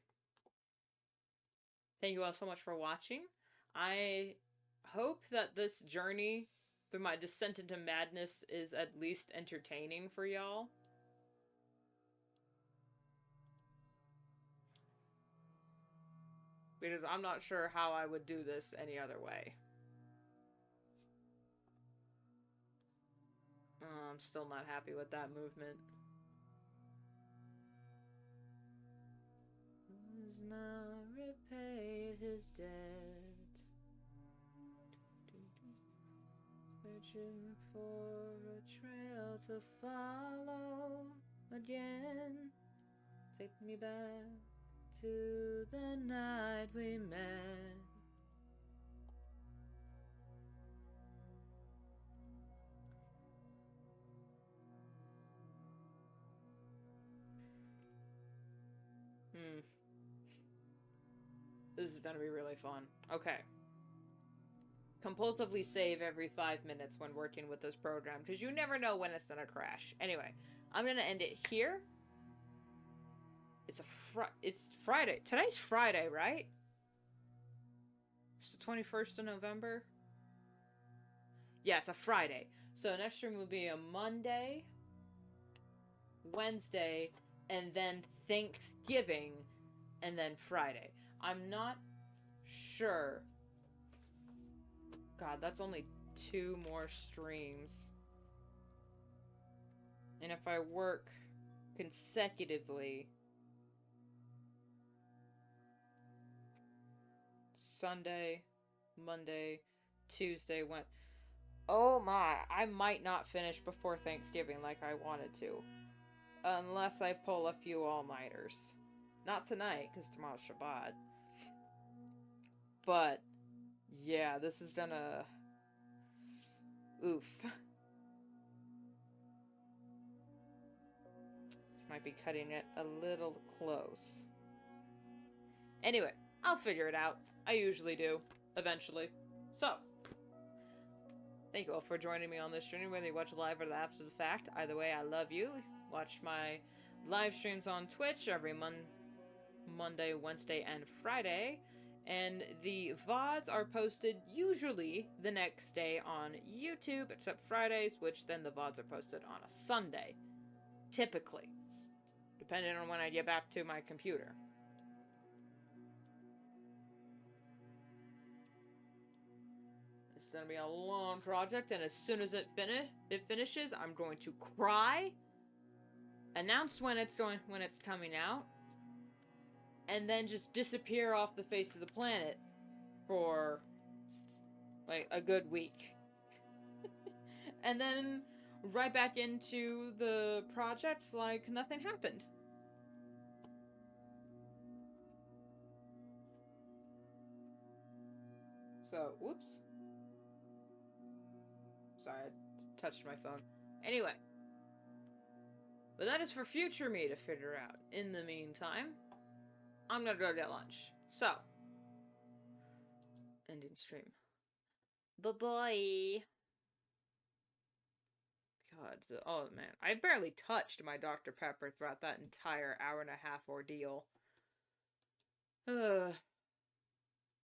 Thank you all so much for watching. I hope that this journey through my descent into madness is at least entertaining for y'all. Because I'm not sure how I would do this any other way. Oh, I'm still not happy with that movement. Has not repaid his debt. Searching for a trail to follow again. Take me back to the night we met. This is gonna be really fun. Okay. compulsively save every 5 minutes when working with this program, because you never know when it's gonna crash. Anyway, I'm gonna end it here. It's Friday. Today's Friday, right? It's the 21st of November. Yeah, it's a Friday. So next stream will be a Monday, Wednesday, and then Thanksgiving, and then Friday. I'm not sure. God, that's only 2 more streams. And if I work consecutively, Sunday, Monday, Tuesday, Wednesday. Oh my, I might not finish before Thanksgiving like I wanted to. Unless I pull a few all-nighters. Not tonight, because tomorrow's Shabbat. But, yeah, this is gonna... Oof. This might be cutting it a little close. Anyway, I'll figure it out. I usually do. Eventually. So, thank you all for joining me on this stream, whether you watch live or after the fact. Either way, I love you. Watch my live streams on Twitch every Monday, Wednesday, and Friday. And the VODs are posted usually the next day on YouTube, except Fridays, which then the VODs are posted on a Sunday. Typically. Depending on when I get back to my computer. It's going to be a long project, and as soon as it finishes, I'm going to cry, announce when it's coming out, and then just disappear off the face of the planet for like a good week. And then right back into the projects like nothing happened. So, whoops. Sorry, I touched my phone. Anyway. But that is for future me to figure out. In the meantime, I'm gonna go get lunch. So, ending stream. Bye-bye. God, oh man. I barely touched my Dr. Pepper throughout that entire hour and a half ordeal. Ugh.